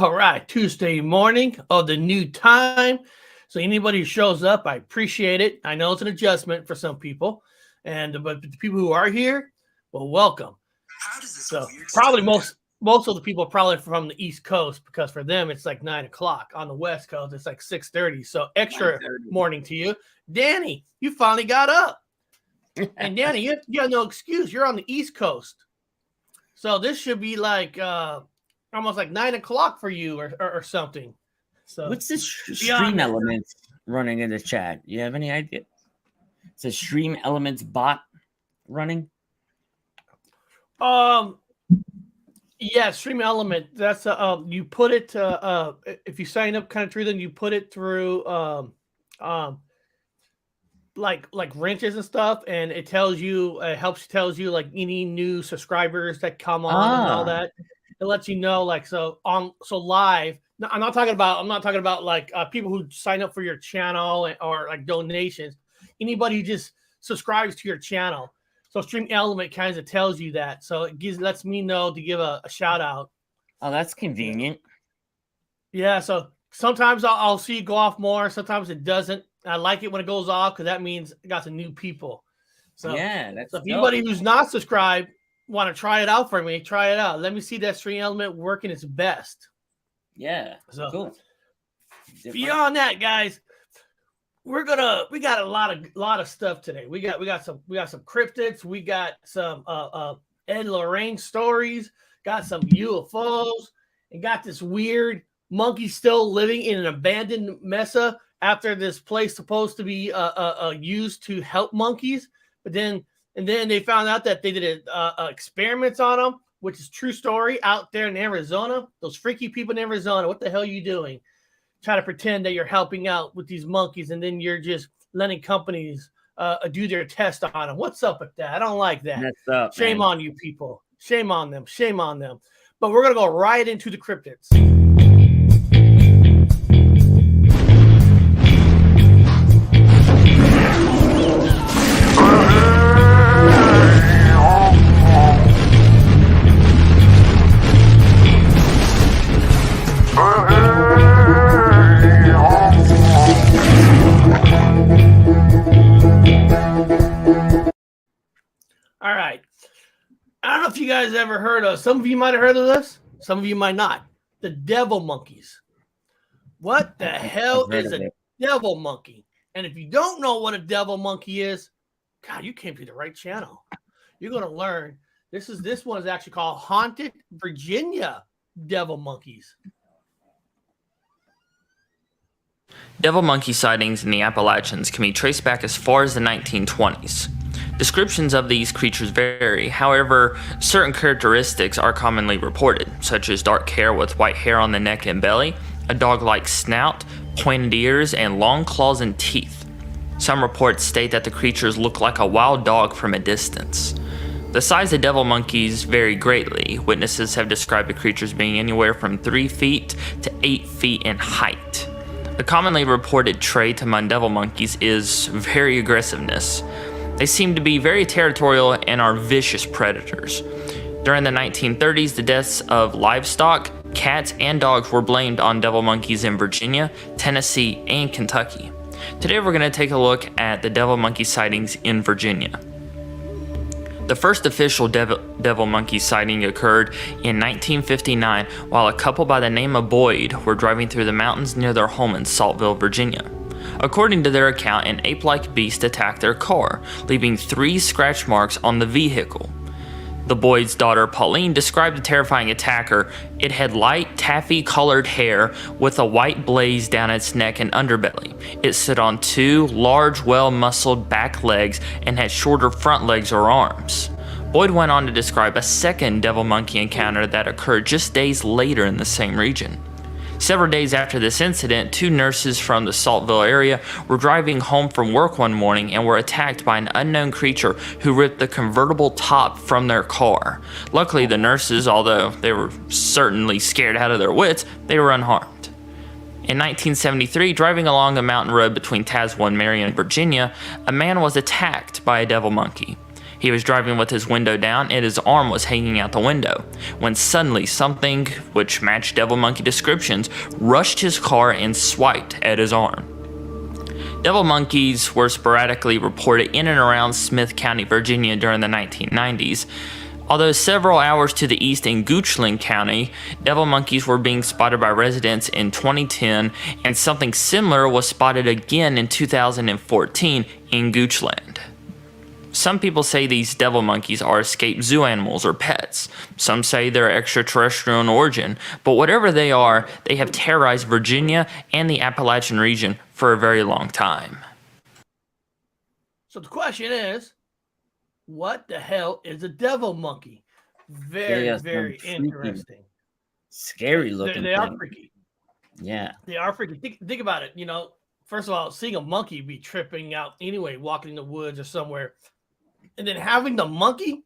All right, Tuesday morning of the new time. So anybody who shows up, I appreciate it. I know it's an adjustment for some people, but the people who are here, well, welcome. So probably most of the people are probably from the East Coast, because for them it's like 9 o'clock. On the West Coast it's like 6:30. So extra morning to you, Danny. You finally got up, and Danny, you have no excuse. You're on the East Coast, so this should be like almost like 9 o'clock for you or something. So what's this Stream Elements running in the chat? You have any idea? It's a Stream Elements bot running. Yeah, Stream Element. That's you put it if you sign up kind of through them, you put it through like wrenches and stuff, and it tells you, tells you like any new subscribers that come on and all that. It lets you know, like, so live. No, I'm not talking about like people who sign up for your channel or like donations. Anybody who just subscribes to your channel. So Stream Element kind of tells you that. So it lets me know to give a shout out. Oh, that's convenient. Yeah. So sometimes I'll see it go off more. Sometimes it doesn't. I like it when it goes off, because that means I got some new people. So yeah, that's so if anybody who's not subscribed want to try it out for me, try it out. Let me see that Stream Element working its best. Yeah. So cool. Beyond that, guys, we got a lot of stuff today. We got some cryptids, we got some Ed and Lorraine stories, got some UFOs, and got this weird monkey still living in an abandoned mesa after this place supposed to be used to help monkeys, but then they found out that they did experiments on them, which is true story, out there in Arizona. Those freaky people in Arizona, what the hell are you doing? Trying to pretend that you're helping out with these monkeys, and then you're just letting companies do their test on them. What's up with that? I don't like that. That's up, Shame on you people. Shame on them. Shame on them. But we're going to go right into the cryptids. All right. I don't know if you guys ever heard of, some of you might have heard of this, some of you might not. The devil monkeys. What the hell is a devil monkey? And if you don't know what a devil monkey is, God, you came to the right channel. You're going to learn. This one is actually called Haunted Virginia Devil Monkeys. Devil monkey sightings in the Appalachians can be traced back as far as the 1920s. Descriptions of these creatures vary, however, certain characteristics are commonly reported, such as dark hair with white hair on the neck and belly, a dog-like snout, pointed ears, and long claws and teeth. Some reports state that the creatures look like a wild dog from a distance. The size of devil monkeys vary greatly. Witnesses have described the creatures being anywhere from 3 feet to 8 feet in height. The commonly reported trait among devil monkeys is very aggressiveness. They seem to be very territorial and are vicious predators. During the 1930s, the deaths of livestock, cats, and dogs were blamed on devil monkeys in Virginia, Tennessee, and Kentucky. Today we're going to take a look at the devil monkey sightings in Virginia. The first official devil monkey sighting occurred in 1959 while a couple by the name of Boyd were driving through the mountains near their home in Saltville, Virginia. According to their account, an ape-like beast attacked their car, leaving 3 scratch marks on the vehicle. The Boyd's daughter, Pauline, described the terrifying attacker. It had light, taffy-colored hair with a white blaze down its neck and underbelly. It stood on 2 large, well-muscled back legs and had shorter front legs or arms. Boyd went on to describe a second devil monkey encounter that occurred just days later in the same region. Several days after this incident, 2 nurses from the Saltville area were driving home from work one morning and were attacked by an unknown creature who ripped the convertible top from their car. Luckily, the nurses, although they were certainly scared out of their wits, they were unharmed. In 1973, driving along a mountain road between Tazewell and Marion, Virginia, a man was attacked by a devil monkey. He was driving with his window down and his arm was hanging out the window, when suddenly something, which matched devil monkey descriptions, rushed his car and swiped at his arm. Devil monkeys were sporadically reported in and around Smith County, Virginia during the 1990s. Although several hours to the east in Goochland County, devil monkeys were being spotted by residents in 2010, and something similar was spotted again in 2014 in Goochland. Some people say these devil monkeys are escaped zoo animals or pets. Some say they're extraterrestrial in origin, but whatever they are, they have terrorized Virginia and the Appalachian region for a very long time. So the question is, what the hell is a devil monkey? Very interesting. Scary looking. They are freaky. Yeah. They are freaky. Think about it. First of all, seeing a monkey be tripping out anyway, walking in the woods or somewhere. And then having the monkey,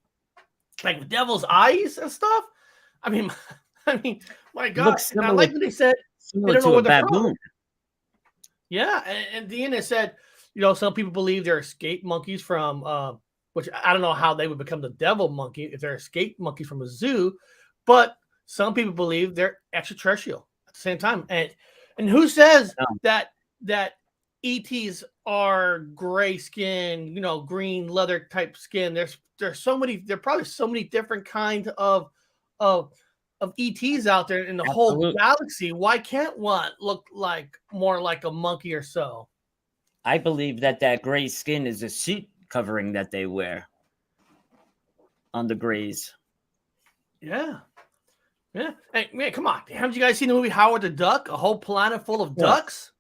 like with devil's eyes and stuff. I mean, my God. And I like what they said. They don't know where they're from. Yeah. And then they said, some people believe they're escaped monkeys from which I don't know how they would become the devil monkey if they're escaped monkeys from a zoo, but some people believe they're extraterrestrial at the same time. And who says that ETs are gray skin, green leather type skin? There's probably so many different kinds of ETs out there in the whole galaxy. Why can't one look more like a monkey or so? I believe that gray skin is a suit covering that they wear on the grays. Yeah. Hey, man, come on. Haven't you guys seen the movie Howard the Duck? A whole planet full of ducks?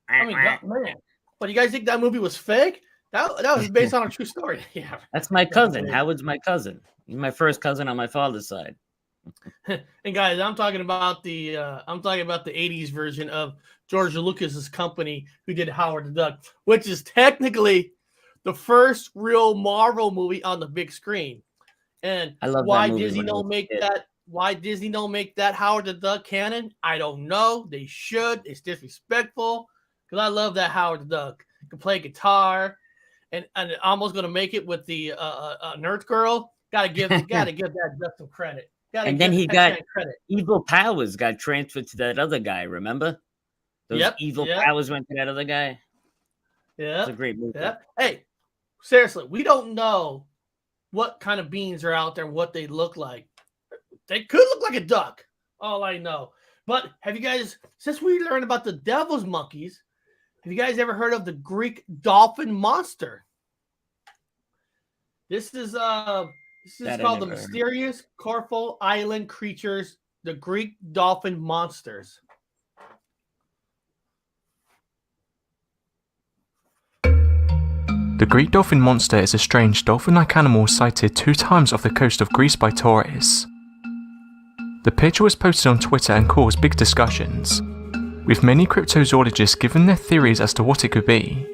I mean, God, man. But you guys think that movie was fake? That was based on a true story. Yeah. That's my cousin. Howard's my cousin. He's my first cousin on my father's side. And guys, I'm talking about the 80s version of George Lucas's company who did Howard the Duck, which is technically the first real Marvel movie on the big screen. And I love why Disney don't make that? Why Disney don't make that Howard the Duck canon? I don't know. They should. It's disrespectful because I love that Howard the Duck. He can play guitar, and almost gonna make it with the nerd girl. Gotta give that Duck some credit. And then he got evil powers got transferred to that other guy. Remember? Those evil powers went to that other guy. Yeah, it's a great movie. Yeah. Hey, seriously, we don't know what kind of beings are out there, what they look like. They could look like a duck. All I know. But have you guys, since we learned about the devil's monkeys, have you guys ever heard of the Greek dolphin monster? This is called the mysterious Corfu Island creatures, the Greek dolphin monsters. The Greek dolphin monster is a strange dolphin-like animal sighted 2 times off the coast of Greece by tourists. The picture was posted on Twitter and caused big discussions, with many cryptozoologists giving their theories as to what it could be.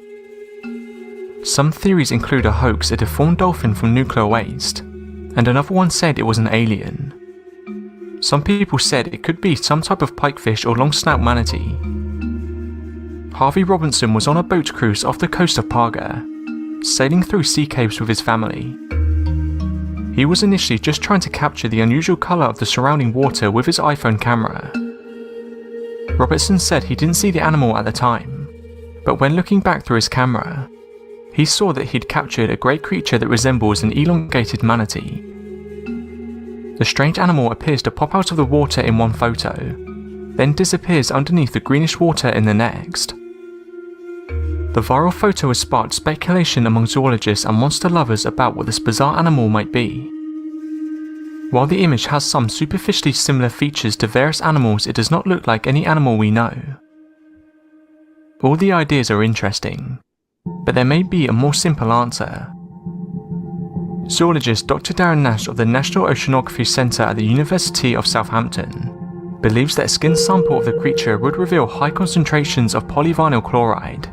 Some theories include a hoax, a deformed dolphin from nuclear waste, and another one said it was an alien. Some people said it could be some type of pikefish or long-snout manatee. Harvey Robinson was on a boat cruise off the coast of Parga, sailing through sea caves with his family. He was initially just trying to capture the unusual colour of the surrounding water with his iPhone camera. Robertson said he didn't see the animal at the time, but when looking back through his camera, he saw that he'd captured a great creature that resembles an elongated manatee. The strange animal appears to pop out of the water in one photo, then disappears underneath the greenish water in the next. The viral photo has sparked speculation among zoologists and monster lovers about what this bizarre animal might be. While the image has some superficially similar features to various animals, it does not look like any animal we know. All the ideas are interesting, but there may be a more simple answer. Zoologist Dr. Darren Nash of the National Oceanography Centre at the University of Southampton believes that a skin sample of the creature would reveal high concentrations of polyvinyl chloride.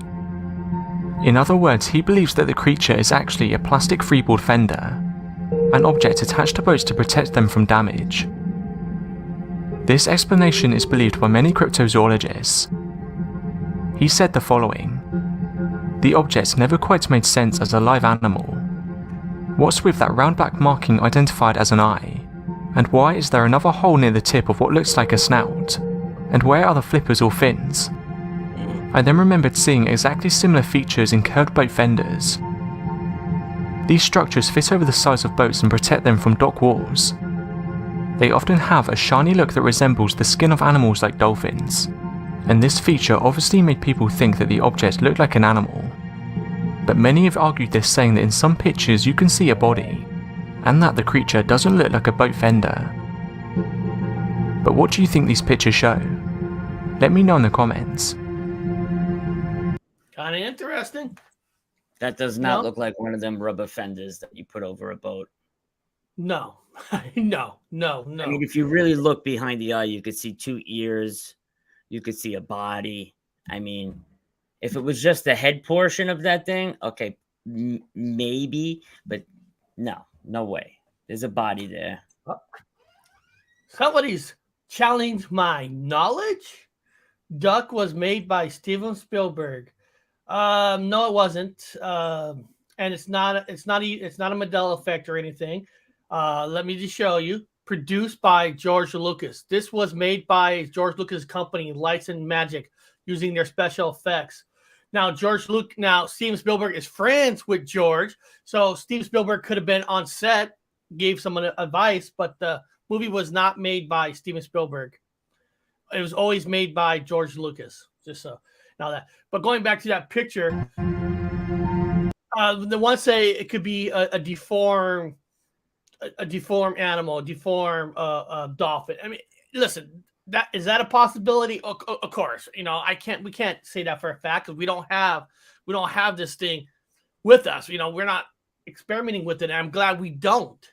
In other words, he believes that the creature is actually a plastic freeboard fender, an object attached to boats to protect them from damage. This explanation is believed by many cryptozoologists. He said the following: "The object never quite made sense as a live animal. What's with that round black marking identified as an eye? And why is there another hole near the tip of what looks like a snout? And where are the flippers or fins? I then remembered seeing exactly similar features in curved boat fenders. These structures fit over the sides of boats and protect them from dock walls. They often have a shiny look that resembles the skin of animals like dolphins, and this feature obviously made people think that the object looked like an animal. But many have argued this, saying that in some pictures you can see a body, and that the creature doesn't look like a boat fender. But what do you think these pictures show? Let me know in the comments. Kind of interesting. That does not look like one of them rubber fenders that you put over a boat. No, no. I mean, if you really look behind the eye, you could see 2 ears. You could see a body. I mean, if it was just the head portion of that thing, okay, maybe, but no way. There's a body there. Somebody's challenged my knowledge. Duck was made by Steven Spielberg. No, it wasn't. And it's not a Mandela effect or anything. Let me just show you. Produced by George Lucas. This was made by George Lucas' company, Lights and Magic, using their special effects. Now, Steven Spielberg is friends with George, so Steven Spielberg could have been on set, gave someone advice, but the movie was not made by Steven Spielberg. It was always made by George Lucas. Just so now that. But going back to that picture, the ones say it could be a deformed animal, a deformed dolphin. I mean, listen, is that a possibility? Of course, we can't say that for a fact because we don't have this thing with us. We're not experimenting with it. And I'm glad we don't.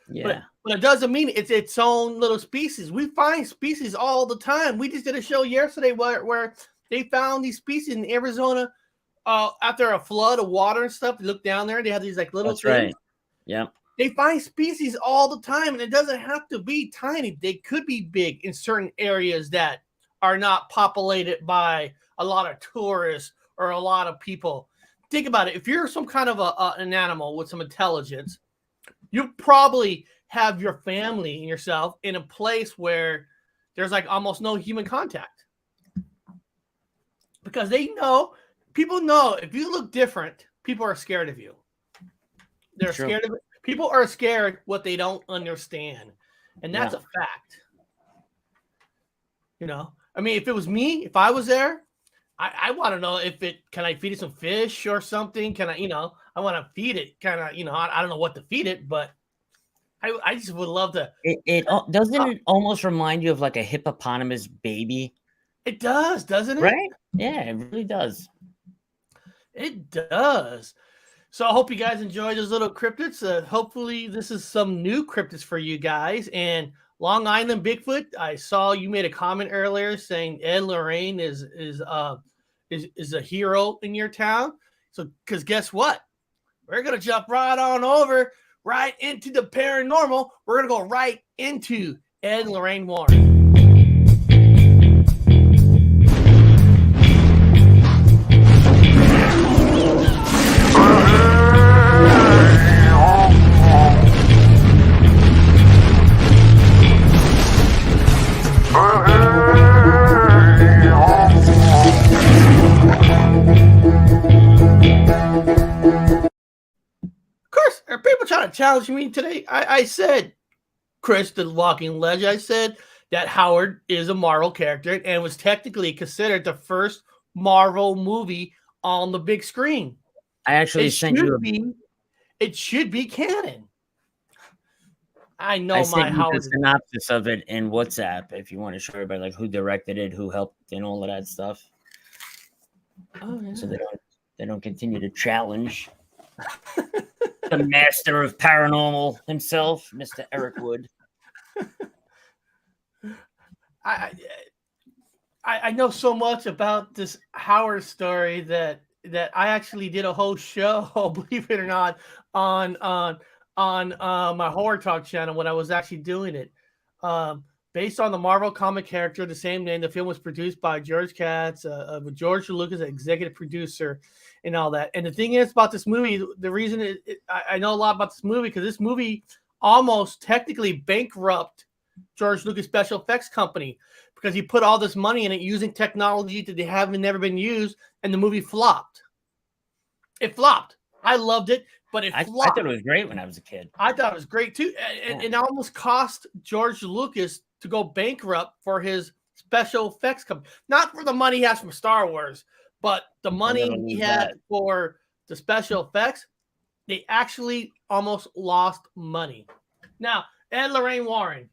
Yeah. But it doesn't mean it's its own little species. We find species all the time. We just did a show yesterday where they found these species in Arizona after a flood of water and stuff. They look down there. They have these like little That's things. right. Yeah. They find species all the time, and it doesn't have to be tiny. They could be big in certain areas that are not populated by a lot of tourists or a lot of people. Think about it. If you're some kind of an animal with some intelligence, you probably have your family and yourself in a place where there's like almost no human contact. Because people know if you look different, people are scared of you. They're scared of it. People are scared what they don't understand. And that's a fact. I mean, if it was me, if I was there, I want to know can I feed it some fish or something? Can I want to feed it kind of, I don't know what to feed it, but I just would love to. Doesn't it almost remind you of like a hippopotamus baby? It does, doesn't it? Right? Yeah, it really does. It does. So I hope you guys enjoyed those little cryptids. Hopefully this is some new cryptids for you guys. And Long Island Bigfoot, I saw you made a comment earlier saying Ed Lorraine is a hero in your town. So, because guess what? We're going to jump right into the paranormal. We're going to go right into Ed and Lorraine Warren. People trying to challenge me today. I said, Chris, the Walking Legend, I said that Howard is a Marvel character and was technically considered the first Marvel movie on the big screen. I actually sent you it should be canon. I know I my sent you Howard the synopsis of it in WhatsApp if you want to show everybody like who directed it, who helped, and all of that stuff. Oh, yeah. So they don't continue to challenge the master of paranormal himself, Mr. Eric Wood. I know so much about this Howard story that I actually did a whole show, believe it or not, on my Horror Talk channel when I was actually doing it. based on the Marvel comic character of the same name. The film was produced by George Katz, with George Lucas, an executive producer, and all that. And the thing is about this movie, the reason I know a lot about this movie, because this movie almost technically bankrupt George Lucas Special Effects Company, because he put all this money in it using technology that they haven't never been used, and the movie flopped. It flopped. I loved it, but I thought it was great when I was a kid. I thought it was great too. It almost cost George Lucas to go bankrupt for his special effects company. Not for the money he has from Star Wars, but the money he had for the special effects. They actually almost lost money. Now, Ed Lorraine Warren.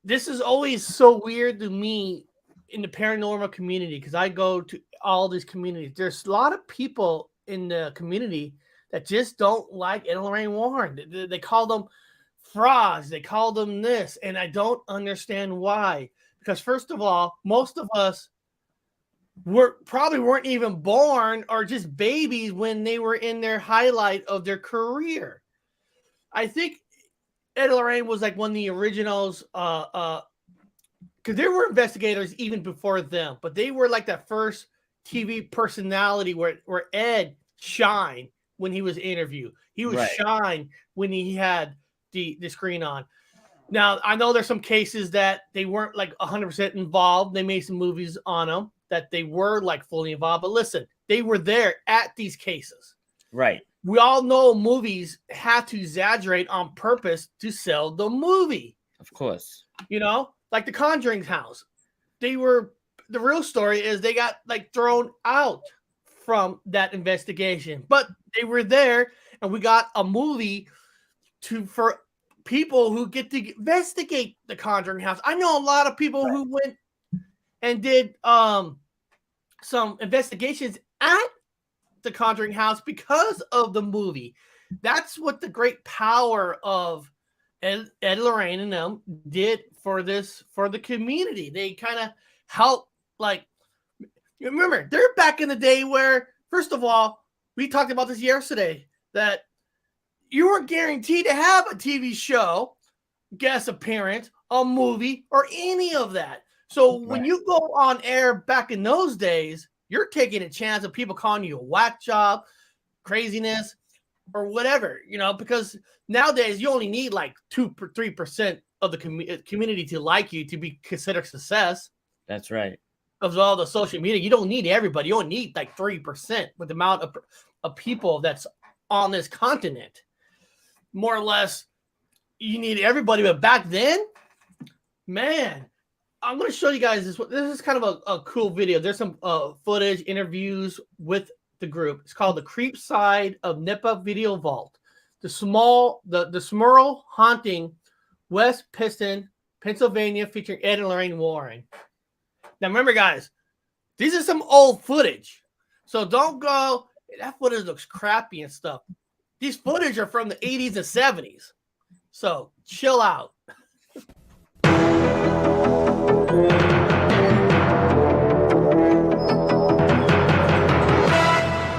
This is always so weird to me in the paranormal community, because I go to all these communities. There's a lot of people in the community that just don't like Ed and Lorraine Warren. They call them frauds. They call them this, and I don't understand why. Because first of all, most of us probably weren't even born or just babies when they were in their highlight of their career. I think Ed and Lorraine was like one of the originals, because there were investigators even before them, but they were like that first TV personality where Ed shined when he was interviewed. He would shine when he had the screen on. Now, I know there's some cases that they weren't like 100% involved. They made some movies on them that they were like fully involved. But listen, they were there at these cases. Right. We all know movies have to exaggerate on purpose to sell the movie. Of course. You know, like the Conjuring's house. The real story is they got like thrown out from that investigation, but they were there, and we got a movie for people who get to investigate the Conjuring house. I know a lot of people who went and did some investigations at the Conjuring house because of the movie. That's what the great power of Ed Lorraine and them did for the community. They kind of helped, like, remember, they're back in the day where, first of all, we talked about this yesterday, that you weren't guaranteed to have a TV show, guest appearance, a movie, or any of that. So when you go on air back in those days, you're taking a chance of people calling you a whack job, craziness, or whatever, you know, because nowadays you only need like 2 or 3% of the community to like you to be considered success. That's right. Of all the social media, you don't need everybody. You only need like 3% with the amount of people that's on this continent. More or less, you need everybody. But back then, man, I'm going to show you guys this. This is kind of a cool video. There's some footage, interviews with the group. It's called The Creep Side of NEPA Video Vault. The Smurl Haunting, West Pittston, Pennsylvania, featuring Ed and Lorraine Warren. Now, remember, guys, these are some old footage. So don't go, that footage looks crappy and stuff. These footage are from the 80s and 70s. So chill out.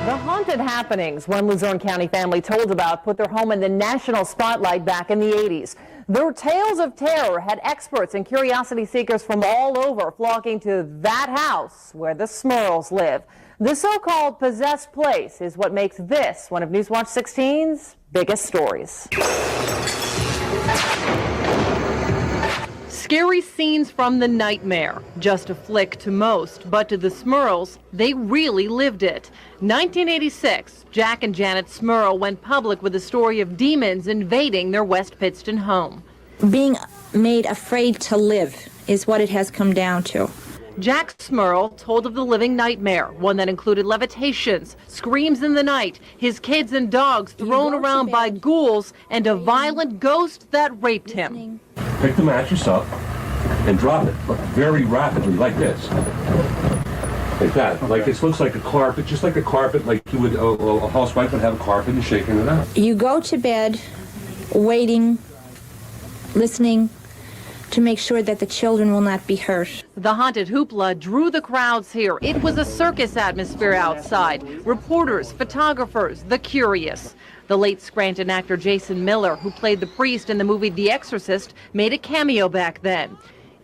The haunted happenings one Luzerne County family told about put their home in the national spotlight back in the 80s. Their tales of terror had experts and curiosity seekers from all over flocking to that house where the Smurls live. The so-called possessed place is what makes this one of Newswatch 16's biggest stories. Scary scenes from the nightmare. Just a flick to most, but to the Smurls, they really lived it. 1986, Jack and Janet Smurl went public with a story of demons invading their West Pittston home. Being made afraid to live is what it has come down to. Jack Smurl told of the living nightmare, one that included levitations, screams in the night, his kids and dogs thrown around by ghouls, and a violent ghost that raped him. Pick the mattress up and drop it very rapidly, like this. Like that. Like this looks like a carpet, just like a carpet, like you would, a housewife would have a carpet and shaking it out. You go to bed waiting, listening to make sure that the children will not be hurt. The haunted hoopla drew the crowds here. It was a circus atmosphere outside. Reporters, photographers, the curious. The late Scranton actor Jason Miller, who played the priest in the movie The Exorcist, made a cameo back then.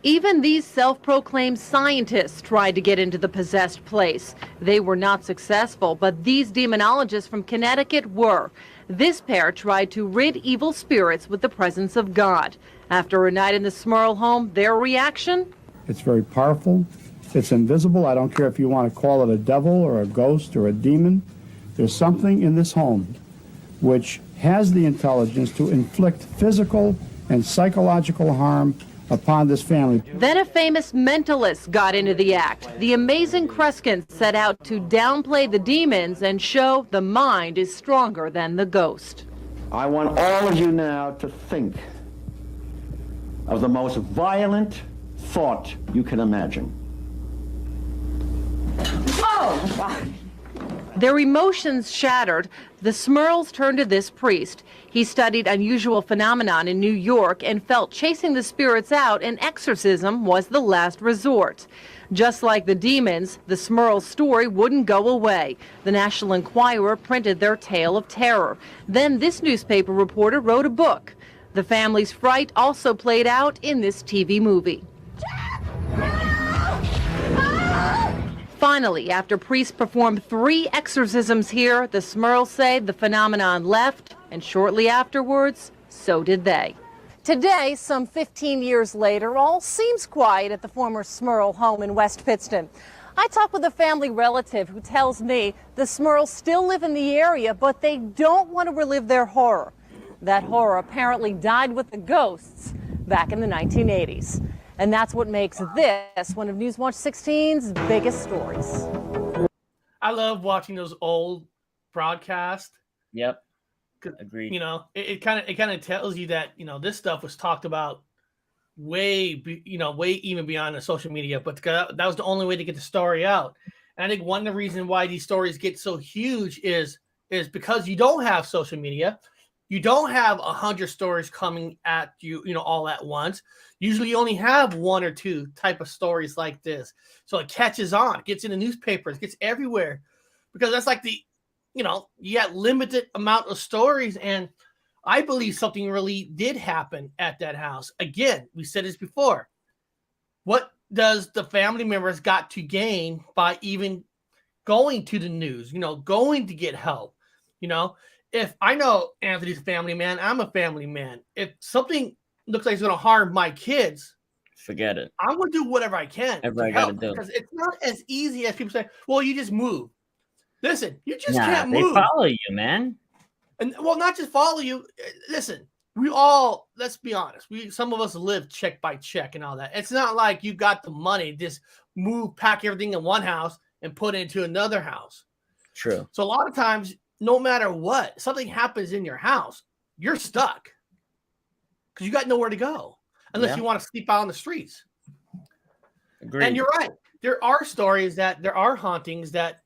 Even these self-proclaimed scientists tried to get into the possessed place. They were not successful, but these demonologists from Connecticut were. This pair tried to rid evil spirits with the presence of God. After a night in the Smurl home, their reaction? It's very powerful. It's invisible. I don't care if you want to call it a devil or a ghost or a demon. There's something in this home which has the intelligence to inflict physical and psychological harm upon this family. Then a famous mentalist got into the act. The amazing Kreskin set out to downplay the demons and show the mind is stronger than the ghost. I want all of you now to think of the most violent thought you can imagine. Oh! Their emotions shattered, the Smurls turned to this priest. He studied unusual phenomenon in New York and felt chasing the spirits out and exorcism was the last resort. Just like the demons, the Smurl story wouldn't go away. The National Enquirer printed their tale of terror. Then this newspaper reporter wrote a book. The family's fright also played out in this TV movie. Finally, after priests performed 3 exorcisms here, the Smurls say the phenomenon left, and shortly afterwards, so did they. Today, some 15 years later, all seems quiet at the former Smurl home in West Pittston. I talked with a family relative who tells me the Smurls still live in the area, but they don't want to relive their horror. That horror apparently died with the ghosts back in the 1980s. And that's what makes this one of Newswatch 16's biggest stories. I love watching those old broadcasts. Yep. Agreed. You know, it kind of tells you that, you know, this stuff was talked about way even beyond the social media, but that was the only way to get the story out. And I think one of the reasons why these stories get so huge is because you don't have social media. You don't have 100 stories coming at you, all at once. Usually you only have 1 or 2 type of stories like this. So it catches on, gets in the newspapers, gets everywhere. Because that's like you got limited amount of stories. And I believe something really did happen at that house. Again, we said this before. What does the family members got to gain by even going to the news, going to get help, If I know Anthony's a family man, I'm a family man. If something looks like it's going to harm my kids, forget it. I'm going to do whatever I can to help, because it's not as easy as people say, well, you just move. Listen, you just can't move. They follow you, man. And well, not just follow you. Listen, we all, let's be honest. Some of us live check by check and all that. It's not like you got the money, just move, pack everything in one house and put it into another house. True. So a lot of times, no matter what, something happens in your house, you're stuck because you got nowhere to go unless you want to sleep out on the streets. Agreed. And you're right. There are stories that there are hauntings that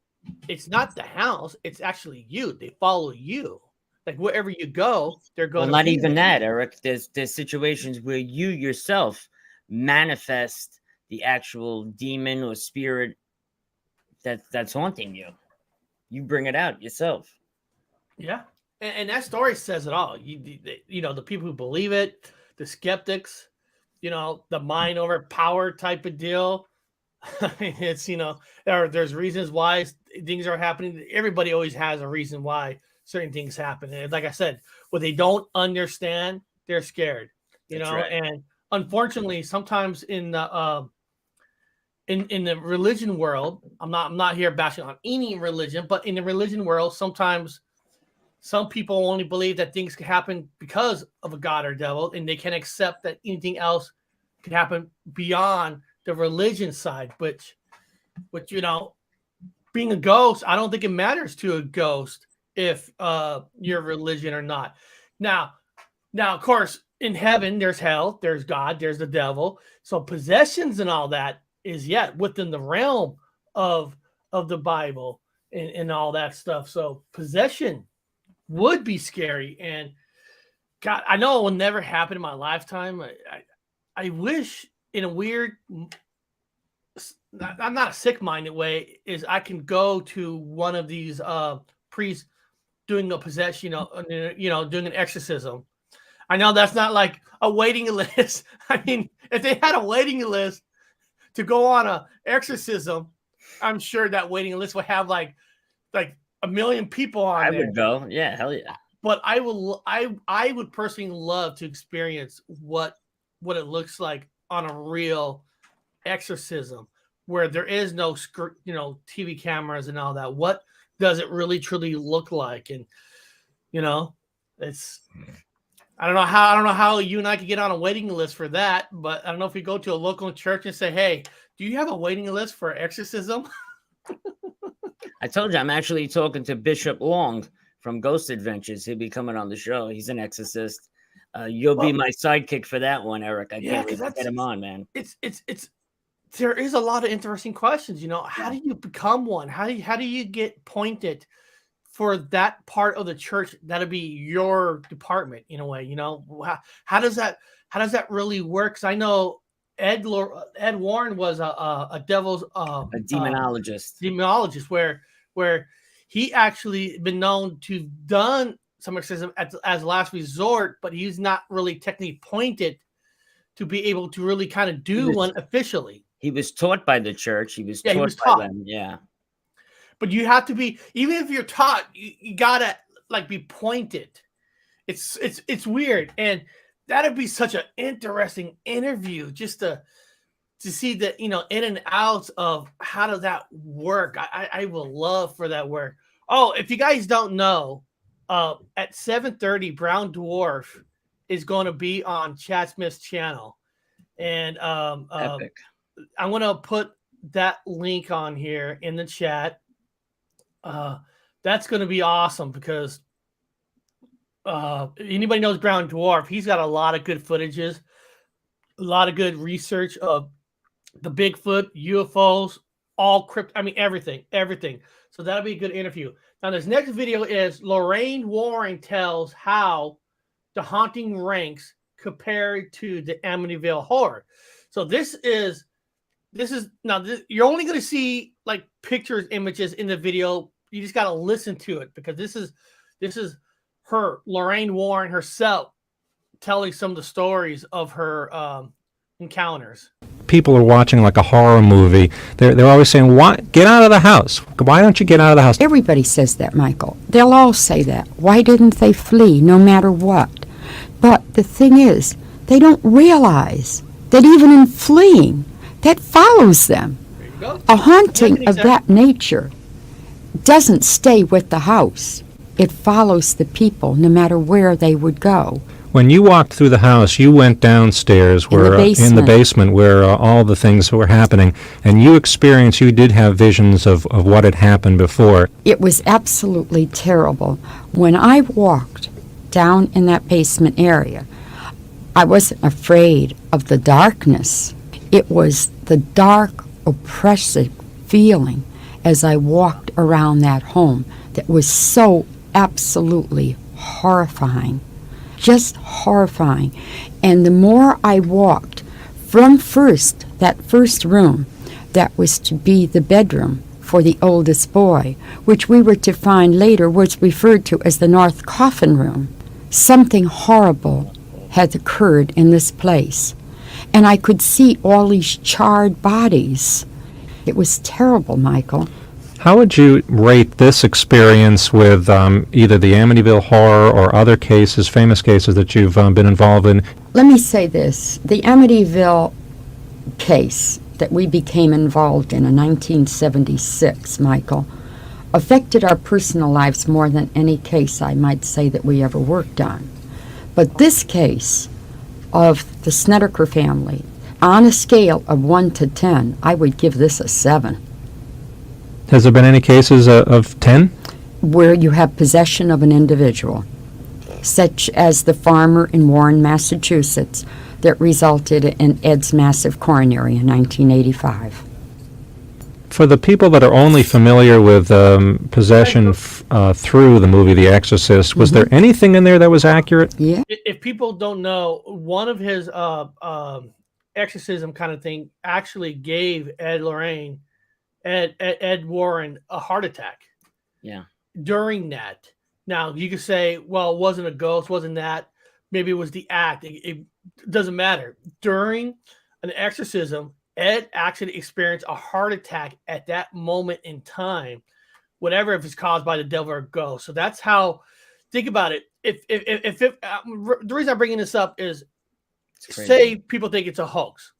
it's not the house. It's actually you. They follow you. Like wherever you go, they're going. Well, not even that, Eric. There's situations where you yourself manifest the actual demon or spirit that's haunting you. You bring it out yourself. Yeah. And that story says it all. The people who believe it, the skeptics, the mind over power type of deal. I mean, it's, there's reasons why things are happening. Everybody always has a reason why certain things happen. And like I said, when they don't understand, they're scared, Right. And unfortunately, sometimes in the religion world, I'm not here bashing on any religion, but in the religion world, sometimes some people only believe that things can happen because of a god or devil, and they can accept that anything else can happen beyond the religion side. Which being a ghost, I don't think it matters to a ghost if you're religion or not. Now, of course, in heaven, there's hell, there's God, there's the devil. So possessions and all that is within the realm of the Bible and all that stuff. So possession would be scary. And God, I know it will never happen in my lifetime. I wish in a weird, I'm not a sick-minded way, is I can go to one of these priests doing a possession, doing an exorcism. I know that's not like a waiting list. I mean, if they had a waiting list to go on a exorcism, I'm sure that waiting list would have like 1 million people on there. I would go. Yeah, hell yeah. But I would personally love to experience what it looks like on a real exorcism where there is no TV cameras and all that. What does it really truly look like? And it's I don't know how you and I could get on a waiting list for that, but I don't know if we go to a local church and say, "Hey, do you have a waiting list for exorcism?" I told you I'm actually talking to Bishop Long from Ghost Adventures. He'll be coming on the show. He's an exorcist. You'll be my sidekick for that one, Eric. I can't wait to get him on, man. It's there is a lot of interesting questions. How do you become one? How do you get pointed for that part of the church? That'll be your department in a way. How does that really work? 'Cause I know Ed Warren was a devil's a demonologist. Demonologist, where he actually been known to have done some exorcism as last resort, but he's not really technically pointed to be able to really kind of do one officially. He was taught by the church. He was taught by them. Yeah. But you have to be, even if you're taught, you gotta be pointed. It's weird, and that'd be such an interesting interview just to see the in and outs of how does that work. I will love for that work. Oh, if you guys don't know, at 7:30, Brown Dwarf is going to be on Chad Smith's channel, and Epic. I'm going to put that link on here in the chat. That's going to be awesome because anybody knows Brown Dwarf, he's got a lot of good footages, a lot of good research of the Bigfoot, UFOs, all everything. So that'll be a good interview. Now, this next video is Lorraine Warren tells how the haunting ranks compared to the Amityville Horror. So this is you're only going to see pictures, images in the video. You just got to listen to it because this is her, Lorraine Warren herself, telling some of the stories of her encounters. People are watching like a horror movie. They're always saying, "Why get out of the house? Why don't you get out of the house?" Everybody says that, Michael. They'll all say that. Why didn't they flee no matter what? But the thing is, they don't realize that even in fleeing, that follows them. A haunting of that nature doesn't stay with the house. It follows the people no matter where they would go. When you walked through the house, you went downstairs where in the basement where all the things were happening, and you did have visions of what had happened before. It was absolutely terrible. When I walked down in that basement area, I wasn't afraid of the darkness. It was the dark, oppressive feeling as I walked around that home that was so absolutely horrifying. Just horrifying. And the more I walked from that first room that was to be the bedroom for the oldest boy, which we were to find later was referred to as the North Coffin Room, something horrible had occurred in this place. And I could see all these charred bodies. It was terrible, Michael. How would you rate this experience with either the Amityville Horror or other cases, famous cases that you've been involved in? Let me say this. The Amityville case that we became involved in 1976, Michael, affected our personal lives more than any case I might say that we ever worked on. But this case of the Snedeker family, on a scale of 1 to 10, I would give this a 7. Has there been any cases of 10? Where you have possession of an individual, such as the farmer in Warren, Massachusetts, that resulted in Ed's massive coronary in 1985. For the people that are only familiar with possession through the movie The Exorcist, was there anything in there that was accurate? Yeah. If people don't know, one of his exorcism kind of thing actually gave Ed Warren a heart attack. Yeah. During that. Now you could say, well, it wasn't a ghost, wasn't that? Maybe it was the act. It doesn't matter. During an exorcism, Ed actually experienced a heart attack at that moment in time, whatever, if it's caused by the devil or a ghost. So that's how. Think about it. The reason I'm bringing this up is, say people think it's a hoax.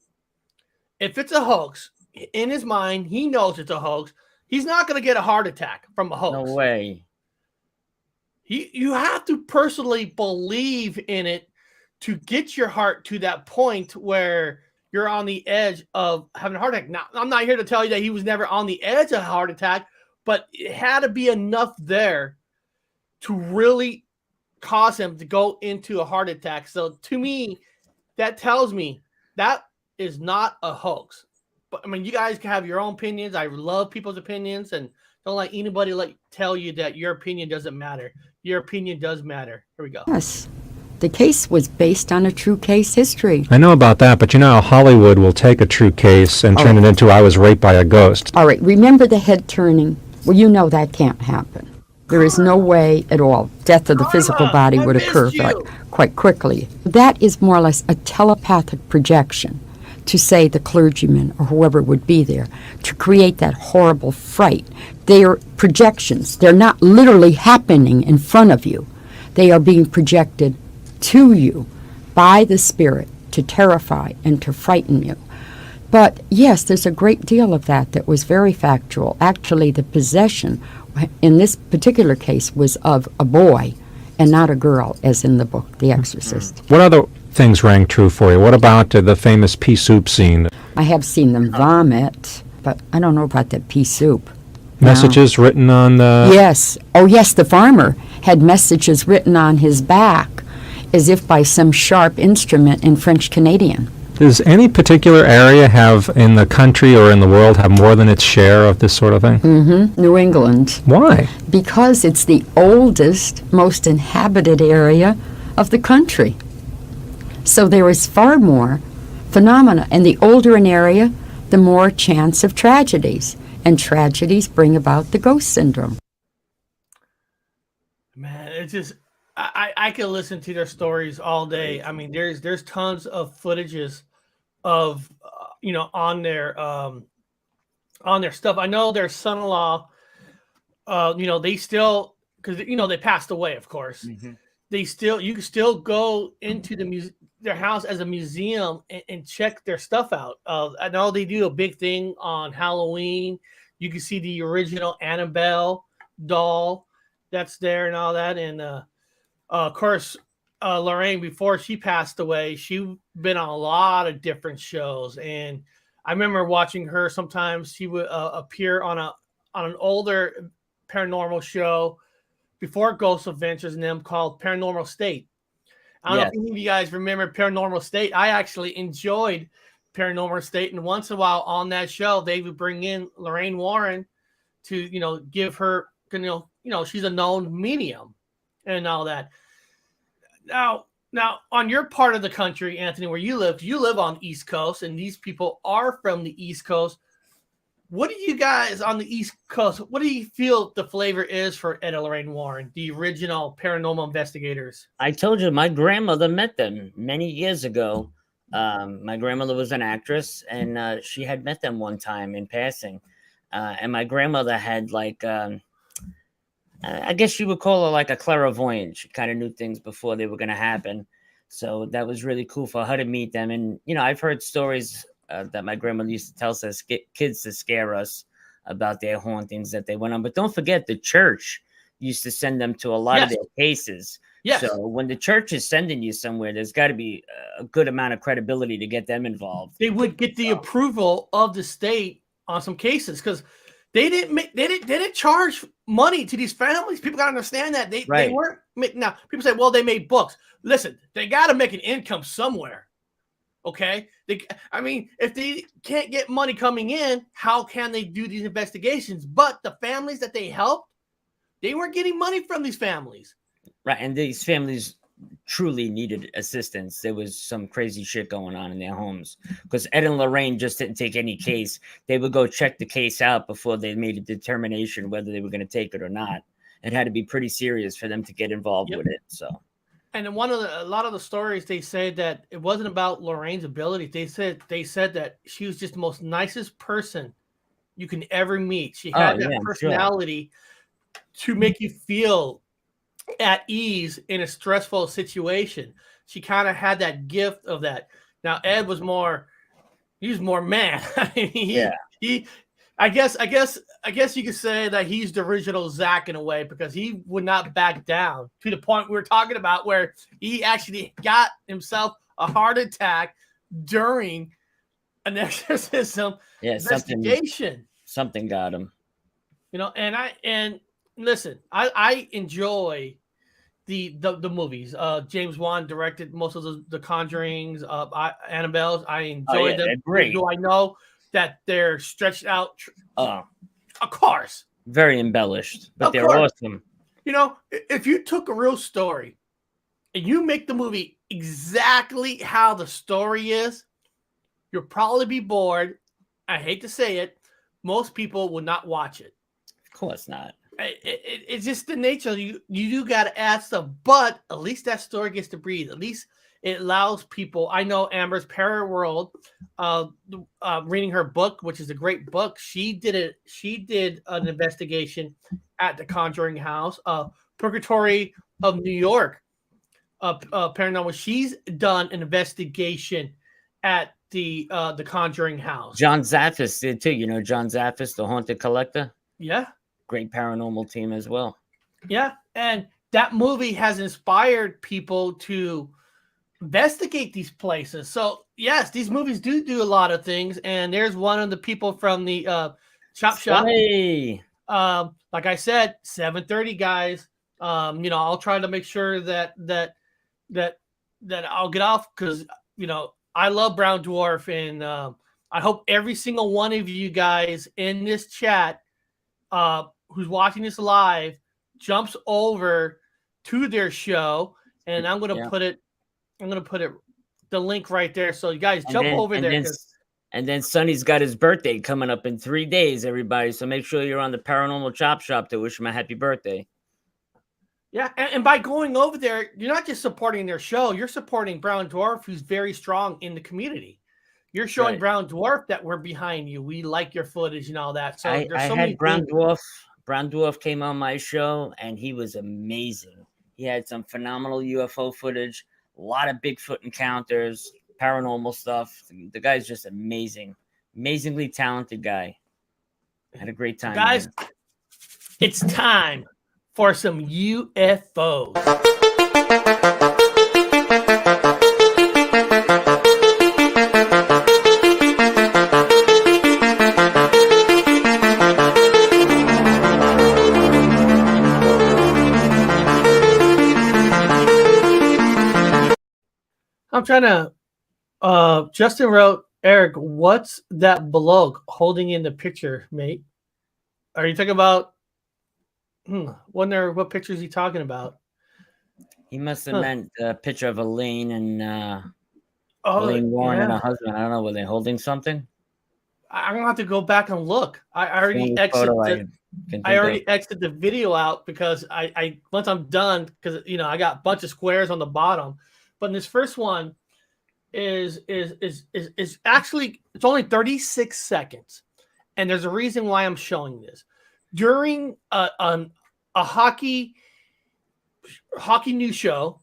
If it's a hoax, in his mind, he knows it's a hoax. He's not going to get a heart attack from a hoax. No way. You have to personally believe in it to get your heart to that point where you're on the edge of having a heart attack. Now, I'm not here to tell you that he was never on the edge of a heart attack, but it had to be enough there to really cause him to go into a heart attack. So to me, that tells me that is not a hoax. But I mean, you guys can have your own opinions. I love people's opinions, and don't let anybody tell you that your opinion doesn't matter. Your opinion does matter. Here we go. Yes. The case was based on a true case history. I know about that, but you know how Hollywood will take a true case and turn it into I was raped by a ghost. All right, remember the head turning? Well, you know that can't happen. There is no way at all death of the physical body would occur quite quickly. That is more or less a telepathic projection to say the clergyman or whoever would be there to create that horrible fright. They are projections. They're not literally happening in front of you. They are being projected to you by the spirit to terrify and to frighten you. But yes, there's a great deal of that was very factual. Actually, the possession in this particular case was of a boy and not a girl, as in the book, The Exorcist. What other things rang true for you? What about the famous pea soup scene? I have seen them vomit, but I don't know about that pea soup. Messages written on the... Yes. Oh, yes, the farmer had messages written on his back as if by some sharp instrument in French Canadian. Does any particular area in the country or in the world have more than its share of this sort of thing? Mm-hmm. New England. Why? Because it's the oldest, most inhabited area of the country. So there is far more phenomena. And the older an area, the more chance of tragedies. And tragedies bring about the ghost syndrome. Man, it's just... I could listen to their stories all day. I mean, there's tons of footages of on their stuff. I know their son-in-law, they still, because they passed away, of course. Mm-hmm. You can still go into their house as a museum and check their stuff out. I know they do a big thing on Halloween. You can see the original Annabelle doll that's there and all that, and of course, Lorraine, before she passed away, she'd been on a lot of different shows, and I remember watching her. Sometimes she would appear on an older paranormal show before Ghost Adventures and them called Paranormal State. I don't know if any of you guys remember Paranormal State. I actually enjoyed Paranormal State, and once in a while on that show, they would bring in Lorraine Warren to give her she's a known medium and all that. Now, on your part of the country, Anthony, where you live on the East Coast, and these people are from the East Coast. What do you guys on the East Coast, what do you feel the flavor is for Ed and Lorraine Warren, the original paranormal investigators? I told you my grandmother met them many years ago. My grandmother was an actress, and she had met them one time in passing. And my grandmother had I guess you would call her like a clairvoyant. She kind of knew things before they were going to happen. So that was really cool for her to meet them. And, I've heard stories that my grandmother used to tell us, kids to scare us about their hauntings that they went on. But don't forget, the church used to send them to a lot of their cases. Yes. So when the church is sending you somewhere, there's got to be a good amount of credibility to get them involved. They would get the approval of the state on some cases because they didn't charge money to these families. People got to understand that they weren't. Now people say, well, they made books. Listen, they got to make an income somewhere. Okay. If they can't get money coming in, how can they do these investigations? But the families that they helped, they weren't getting money from these families. Right. And these families truly needed assistance. There was some crazy shit going on in their homes because Ed and Lorraine just didn't take any case. They would go check the case out before they made a determination whether they were going to take it or not. It had to be pretty serious for them to get involved with it. So, and in a lot of the stories, they said that it wasn't about Lorraine's ability. They said that she was just the most nicest person you can ever meet. She had that personality to make you feel at ease in a stressful situation. She kind of had that gift of that. Now Ed was more, he was more man. I guess you could say that he's the original Zach in a way, because he would not back down to the point we were talking about where he actually got himself a heart attack during an exorcism investigation. Something got him. You know, and listen, I enjoy the movies. James Wan directed most of the Conjurings, Annabelle's. I enjoy them. Great. Do I know that they're stretched out? Of course. Very embellished, but they're awesome. You know, if you took a real story and you make the movie exactly how the story is, you'll probably be bored. I hate to say it. Most people will not watch it. Of course not. It's just the nature. You do got to add stuff, but at least that story gets to breathe. At least it allows people. I know Amber's Paraworld, reading her book, which is a great book. She did an investigation at the Conjuring House, Purgatory of New York, Paranormal. She's done an investigation at the Conjuring House. John Zaffis did too. You know John Zaffis, the Haunted Collector? Yeah. Great paranormal team as well. Yeah. And that movie has inspired people to investigate these places. So, yes, these movies do a lot of things. And there's one of the people from the Chop Shop. Hey. Like I said, 7:30, guys. You know, I'll try to make sure that I'll get off because, you know, I love Brown Dwarf, and I hope every single one of you guys in this chat who's watching this live jumps over to their show, and I'm gonna put it the link right there. So you guys jump over there. And then Sonny's got his birthday coming up in 3 days, everybody. So make sure you're on the Paranormal Chop Shop to wish him a happy birthday. Yeah, and by going over there, you're not just supporting their show, you're supporting Brown Dwarf, who's very strong in the community. You're showing Brown Dwarf that we're behind you. We like your footage and all that. So I had Brown Dwarf. Brown Dwarf came on my show, and he was amazing. He had some phenomenal UFO footage, a lot of Bigfoot encounters, paranormal stuff. The guy's just amazing. Amazingly talented guy. Had a great time. Guys, it's time for some UFOs. I'm trying to Justin wrote, Eric, what's that bloke holding in the picture, mate? Are you talking about wonder what picture is he talking about? He must have meant a picture of Elaine and Lorraine Warren and her husband. I don't know, were they holding something? I'm gonna have to go back and look. I already exited the video out because I once I'm done, because you know I got a bunch of squares on the bottom. But in this first one is actually, it's only 36 seconds. And there's a reason why I'm showing this. During a hockey news show,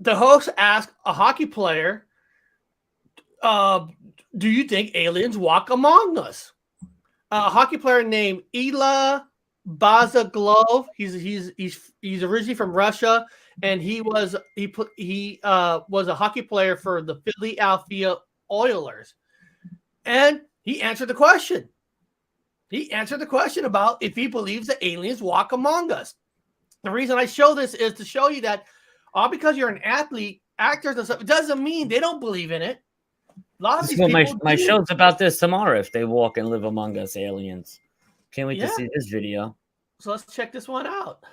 the host asked a hockey player, do you think aliens walk among us? A hockey player named Ila Bryzgalov. He's originally from Russia, and he was a hockey player for the Philadelphia Oilers. And he answered the question. He answered the question about if he believes that aliens walk among us. The reason I show this is to show you that all because you're an athlete, actors and stuff, it doesn't mean they don't believe in it. A lot of these people my show's about this tomorrow. If they walk and live among us, aliens. Can't wait to see this video. So let's check this one out.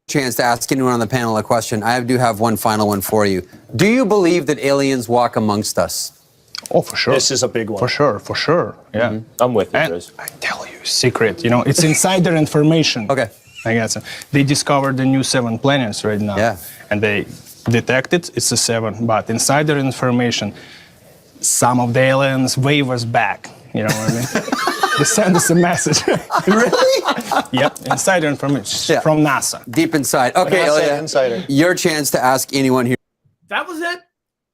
chance to ask anyone on the panel a question. I do have one final one for you. Do you believe that aliens walk amongst us? Oh, for sure. This is a big one. For sure. Yeah. Mm-hmm. I'm with you, Chris. I tell you, secret. You know, it's insider information. Okay. I guess they discovered the new 7 planets right now. Yeah. And they detected it's a 7, but insider information. Some of the aliens wave us back. You know what I mean? They send us a message. Really? Yep, insider information from NASA. Deep inside. Okay, NASA insider. Your chance to ask anyone here. That was it.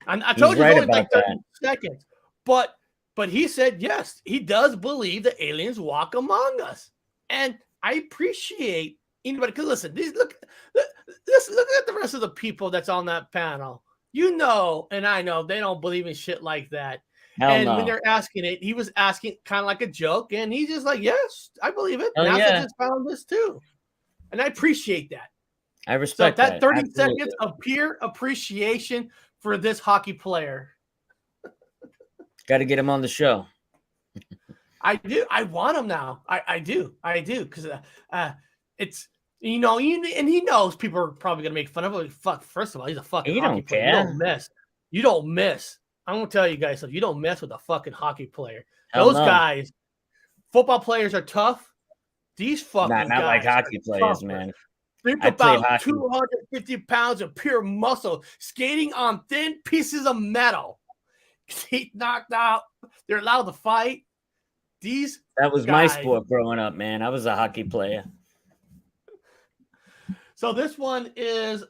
I told you right it was only like about 30 seconds. But he said yes, he does believe that aliens walk among us. And I appreciate anybody, because listen, look at the rest of the people that's on that panel. You know, and I know they don't believe in shit like that. When they're asking it, he was asking kind of like a joke, and he's just like, yes, I believe it. NASA just found this too. And I appreciate that. I respect that. 30 Absolutely. seconds of pure appreciation for this hockey player. Got to get him on the show. I do. I want him now. I do. Because it's, you know, and he knows people are probably going to make fun of him. Fuck, first of all, he's a fucking hockey player. You don't miss. I'm going to tell you guys something. You don't mess with a fucking hockey player. Those guys, football players are tough. These fucking guys. Not like hockey players, man. Think about 250 pounds of pure muscle skating on thin pieces of metal. Teeth knocked out. They're allowed to fight. That was my sport growing up, man. I was a hockey player. So this one is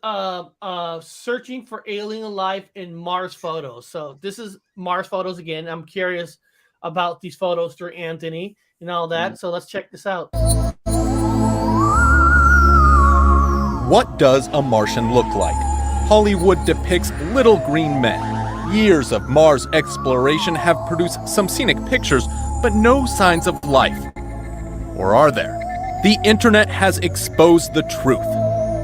searching for alien life in Mars photos. So this is Mars photos again. I'm curious about these photos through Anthony and all that. So let's check this out. What does a Martian look like? Hollywood depicts little green men. Years of Mars exploration have produced some scenic pictures, but no signs of life. Or are there? The internet has exposed the truth.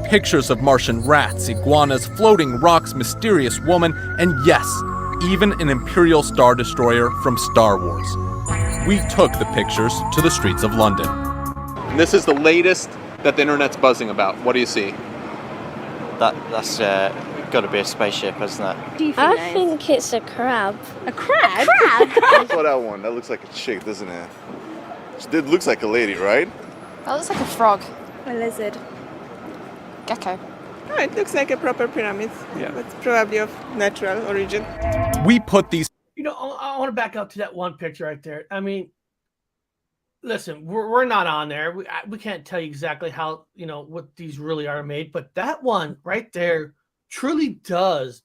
Pictures of Martian rats, iguanas, floating rocks, mysterious woman, and yes, even an Imperial Star Destroyer from Star Wars. We took the pictures to the streets of London. And this is the latest that the internet's buzzing about. What do you see? That's got to be a spaceship, isn't it? I think it's a crab. A crab? I saw that one. That looks like a chick, doesn't it? It looks like a lady, right? That looks like a frog. A lizard. Gecko. Oh, it looks like a proper pyramid. Yeah. It's probably of natural origin. We put these... You know, I want to back up to that one picture right there. I mean, listen, we're not on there. We can't tell you exactly how, you know, what these really are made. But that one right there truly does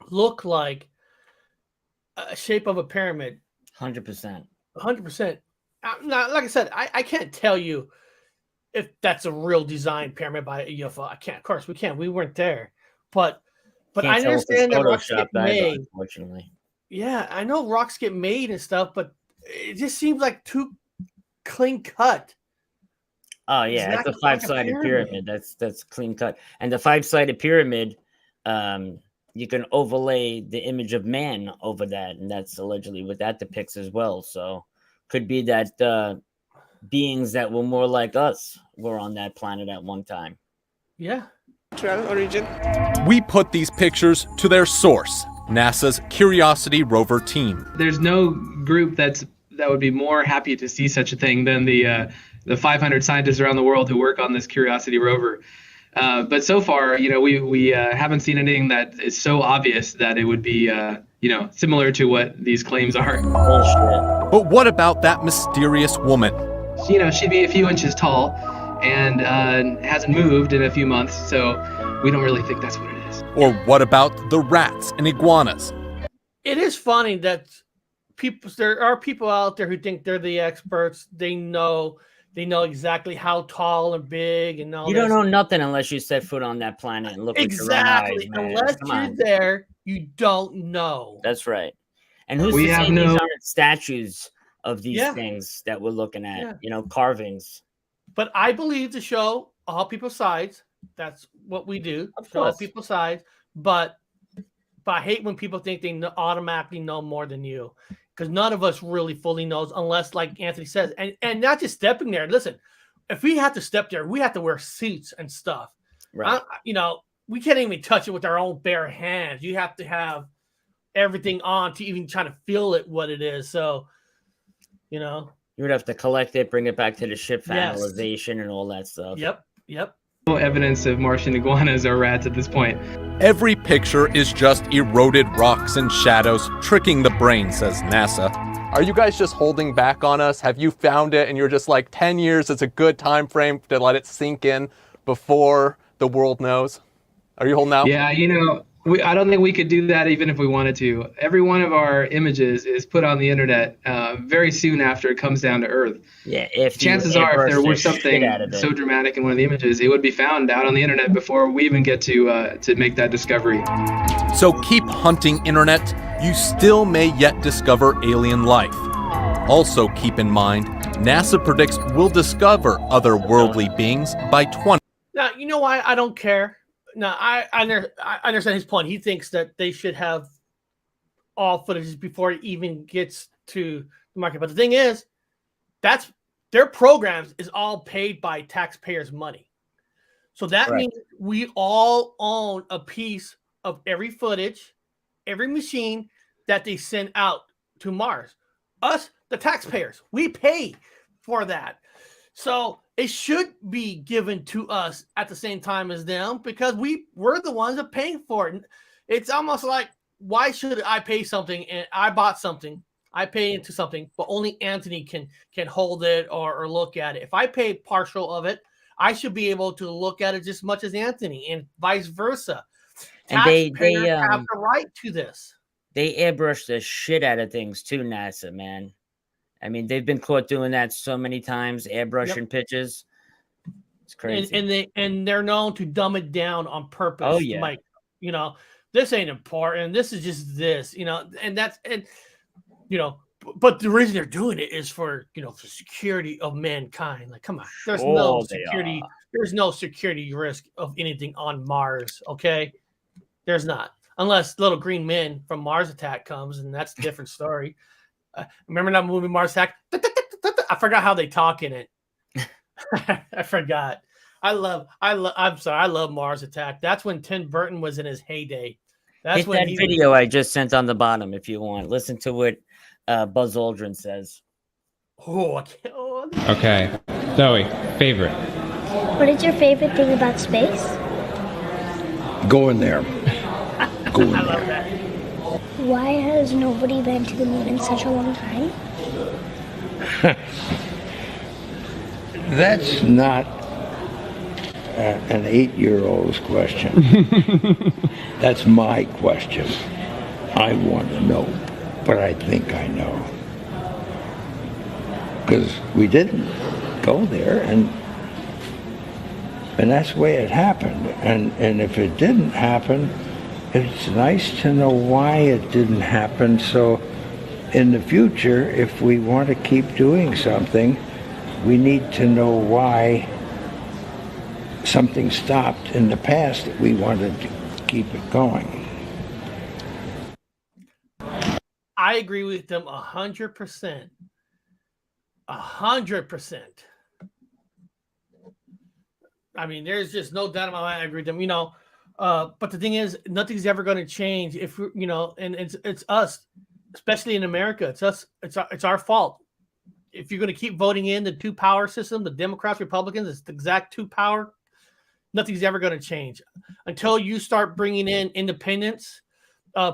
look like a shape of a pyramid. 100%. 100%. Now, like I said, I can't tell you if that's a real design pyramid by a UFO. I can't. Of course, we can't. We weren't there. But I understand that rocks get made. Unfortunately. Yeah, I know rocks get made and stuff, but it just seems like too clean cut. Oh yeah, it's a 5-sided pyramid. That's clean cut. And the 5-sided pyramid, you can overlay the image of man over that, and that's allegedly what that depicts as well. So could be that beings that were more like us were on that planet at one time. Yeah. Natural origin. We put these pictures to their source, NASA's Curiosity rover team. There's no group that would be more happy to see such a thing than the 500 scientists around the world who work on this Curiosity rover. But so far, you know, we haven't seen anything that is so obvious that it would be, you know, similar to what these claims are. Bullshit. But what about that mysterious woman? You know, she'd be a few inches tall and hasn't moved in a few months, so we don't really think that's what it is. Or what about the rats and iguanas? It is funny that there are people out there who think they're the experts. They know exactly how tall and big and all. You don't know nothing unless you set foot on that planet and look exactly. With your own eyes, unless you're there, you don't know. That's right. And who's to say these aren't statues of these things that we're looking at? Yeah. You know, carvings. But I believe to show all people's sides. That's what we do. Show all people's sides. But I hate when people think they automatically know more than you, because none of us really fully knows unless, like Anthony says, and not just stepping there. Listen, if we have to step there, we have to wear suits and stuff. Right. We can't even touch it with our own bare hands. You have to have everything on to even try to feel it, what it is. So, you would have to collect it, bring it back to the ship for Yes. analyzation and all that stuff. Yep. No evidence of Martian iguanas or rats at this point. Every picture is just eroded rocks and shadows, tricking the brain, says NASA. Are you guys just holding back on us? Have you found it and you're just like 10 years is a good time frame to let it sink in before the world knows? Are you holding out? Yeah, I don't think we could do that even if we wanted to. Every one of our images is put on the internet very soon after it comes down to Earth. Yeah, chances are, if there were something so dramatic in one of the images, it would be found out on the internet before we even get to make that discovery. So keep hunting, internet. You still may yet discover alien life. Also keep in mind, NASA predicts we'll discover otherworldly beings by 20. Now, you know why I don't care? Now, I understand his point. He thinks that they should have all footages before it even gets to the market. But the thing is, that's their programs is all paid by taxpayers' money. So that means we all own a piece of every footage, every machine that they send out to Mars. Us, the taxpayers, we pay for that. So it should be given to us at the same time as them because we're the ones that are paying for it. It's almost like, why should I pay something and I bought something, I pay into something, but only Anthony can hold it or look at it. If I pay partial of it, I should be able to look at it just as much as Anthony and vice versa. And they have the right to this. They airbrush the shit out of things too, NASA, man. I mean, they've been caught doing that so many times, airbrushing pictures. It's crazy. And they're known to dumb it down on purpose. Oh yeah. Like, this ain't important. This is just this, but the reason they're doing it is for the security of mankind. Like, come on, there's no security. There's no security risk of anything on Mars. Okay, there's not, unless little green men from Mars Attack comes, and that's a different story. Remember that movie Mars Attack? I forgot how they talk in it. I forgot. I'm sorry. I love Mars Attack. That's when Tim Burton was in his heyday. That's Hit when that video I just sent on the bottom if you want. Listen to what Buzz Aldrin says. Oh, I can't. Oh. Okay. Zoe, favorite. What is your favorite thing about space? Go in there. Go in I there. love that. Why has nobody been to the moon in such a long time? That's not an 8-year-old's question. That's my question. I want to know, but I think I know. Because we didn't go there, and that's the way it happened. And if it didn't happen, it's nice to know why it didn't happen. So in the future, if we want to keep doing something, we need to know why something stopped in the past that we wanted to keep it going. I agree with them 100%. 100%. I mean, there's just no doubt in my mind. I agree with them. But the thing is, nothing's ever going to change if and it's us, especially in America. It's us. It's our fault. If you're going to keep voting in the two-power system, the Democrats, Republicans, it's the exact two-power. Nothing's ever going to change until you start bringing in independents,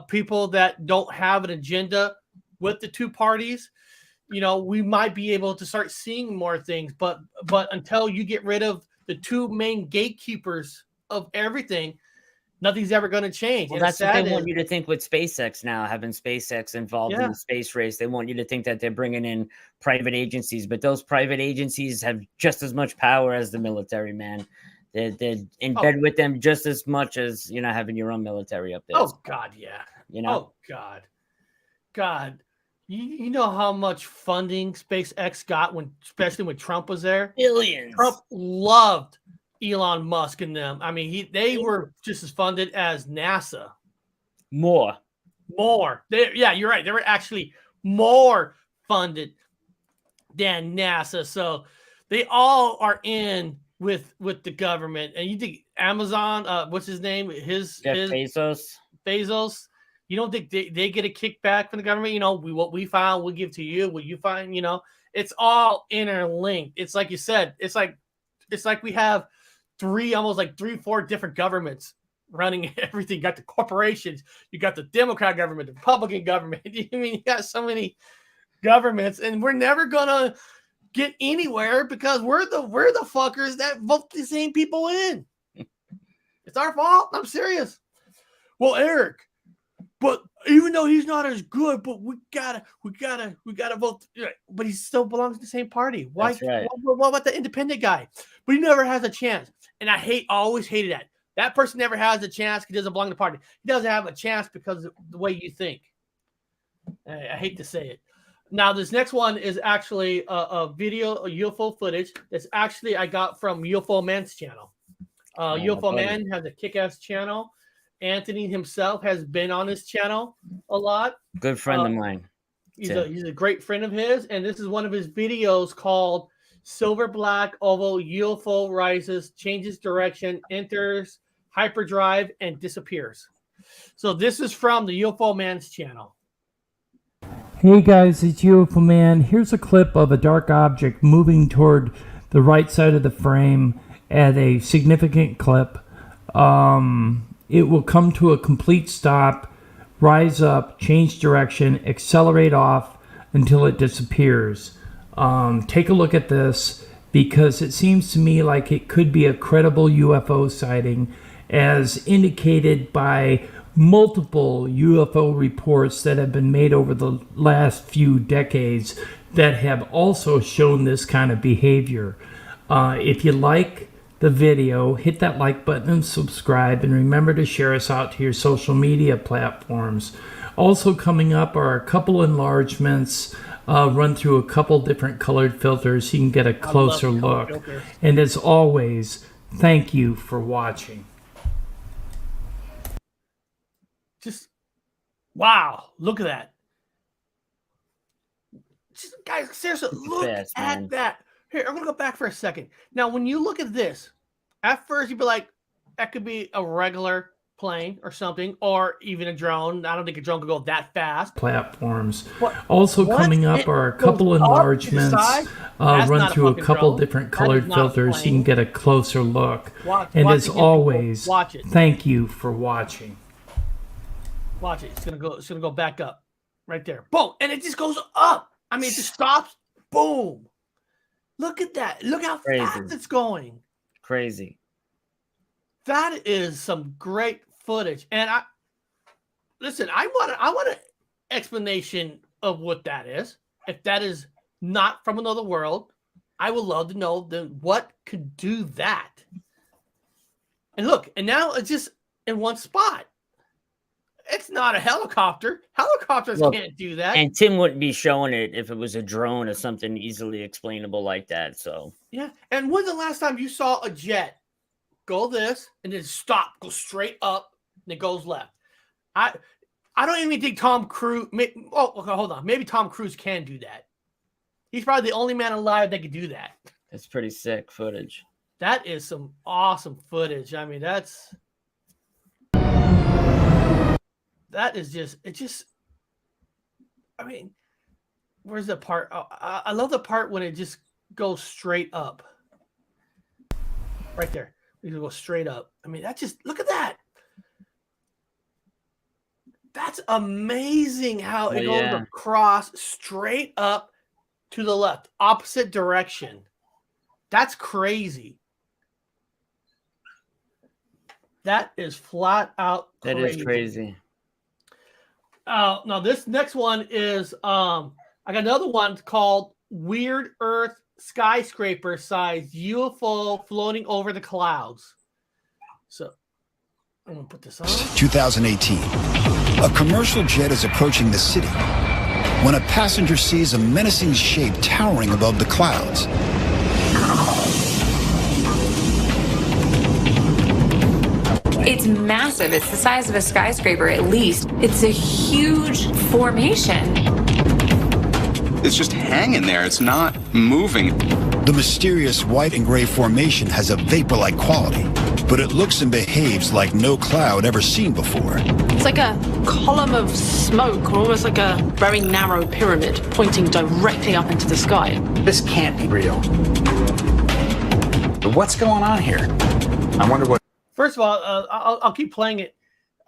people that don't have an agenda with the two parties. We might be able to start seeing more things, but until you get rid of the two main gatekeepers of everything, nothing's ever going to change. Well, that's what they want you to think with SpaceX now, having SpaceX involved in the space race. They want you to think that they're bringing in private agencies, but those private agencies have just as much power as the military, man. They're in bed with them just as much as, having your own military up there. Oh, God, yeah. Oh, God. You know how much funding SpaceX got especially when Trump was there? Billions. Trump loved Elon Musk and them. I mean, they were just as funded as NASA. More. You're right. They were actually more funded than NASA. So they all are in with the government, and you think Amazon, what's his name? Jeff Bezos. You don't think they get a kickback from the government? You know, what we found, we'll give to you. What you find, you know, it's all interlinked. It's like you said. It's like we have almost like 4 different governments running everything. You got the corporations, you got the Democrat government, the Republican government. I mean, you got so many governments, and we're never gonna get anywhere because we're the fuckers that vote the same people in. It's our fault. I'm serious. Well, Eric, but even though he's not as good, but we gotta vote. But he still belongs to the same party. Why? That's right. What about the independent guy? But he never has a chance. And I always hated that. That person never has a chance. He doesn't belong to the party. He doesn't have a chance because of the way you think. I hate to say it. Now, this next one is actually a video, a UFO footage that's actually I got from UFO Man's channel. UFO Man has a kick-ass channel. Anthony himself has been on his channel a lot. Good friend of mine. He's a great friend of his, and this is one of his videos called Silver Black Oval UFO Rises, Changes Direction, Enters Hyperdrive, and Disappears. So this is from the UFO Man's channel. Hey guys, it's UFO Man. Here's a clip of a dark object moving toward the right side of the frame at a significant clip. It will come to a complete stop, rise up, change direction, accelerate off until it disappears. Take a look at this because it seems to me like it could be a credible UFO sighting as indicated by multiple UFO reports that have been made over the last few decades that have also shown this kind of behavior. If you like the video, hit that like button and subscribe, and remember to share us out to your social media platforms. Also coming up are a couple enlargements, run through a couple different colored filters so you can get a closer look. And as always, thank you for watching. Just wow, look at that. Just, guys, seriously, look at that. Here, I'm gonna go back for a second. Now, when you look at this, at first you'd be like, that could be a regular plane or something, or even a drone. I don't think a drone could go that fast. Platforms. Also coming up are a couple enlargements, run through a couple different colored filters so you can get a closer look. And as always, thank you for watching. Watch it. It's gonna go back up, right there. Boom, and it just goes up. I mean, it just stops. Boom. Look at that. Look how fast it's going. Crazy. That is some great footage. And I want an explanation of what that is. If that is not from another world, I would love to know what could do that. And look, and now it's just in one spot. It's not a helicopter. Helicopters can't do that. And Tim wouldn't be showing it if it was a drone or something easily explainable like that. So yeah. And when's the last time you saw a jet go this and then stop, go straight up, and it goes left? I don't even think Tom Cruise. Oh, okay, hold on. Maybe Tom Cruise can do that. He's probably the only man alive that can do that. It's pretty sick footage. That is some awesome footage. I mean, that is just, I mean, where's the part? Oh, I love the part when it just goes straight up. Right there. You can go straight up. I mean, that just, look at that. That's amazing how it goes across straight up to the left, opposite direction. That's crazy. That is flat out crazy. That is crazy. Now this next one is I got another one called Weird Earth Skyscraper Sized UFO Floating Over the Clouds. So I'm gonna put this on. 2018. A commercial jet is approaching the city when a passenger sees a menacing shape towering above the clouds. It's massive. It's the size of a skyscraper at least. It's a huge formation. It's just hanging there. It's not moving. The mysterious white and gray formation has a vapor-like quality, but it looks and behaves like no cloud ever seen before. It's like a column of smoke, or almost like a very narrow pyramid pointing directly up into the sky. This can't be real. But what's going on here? I wonder what. First of all, I'll keep playing it.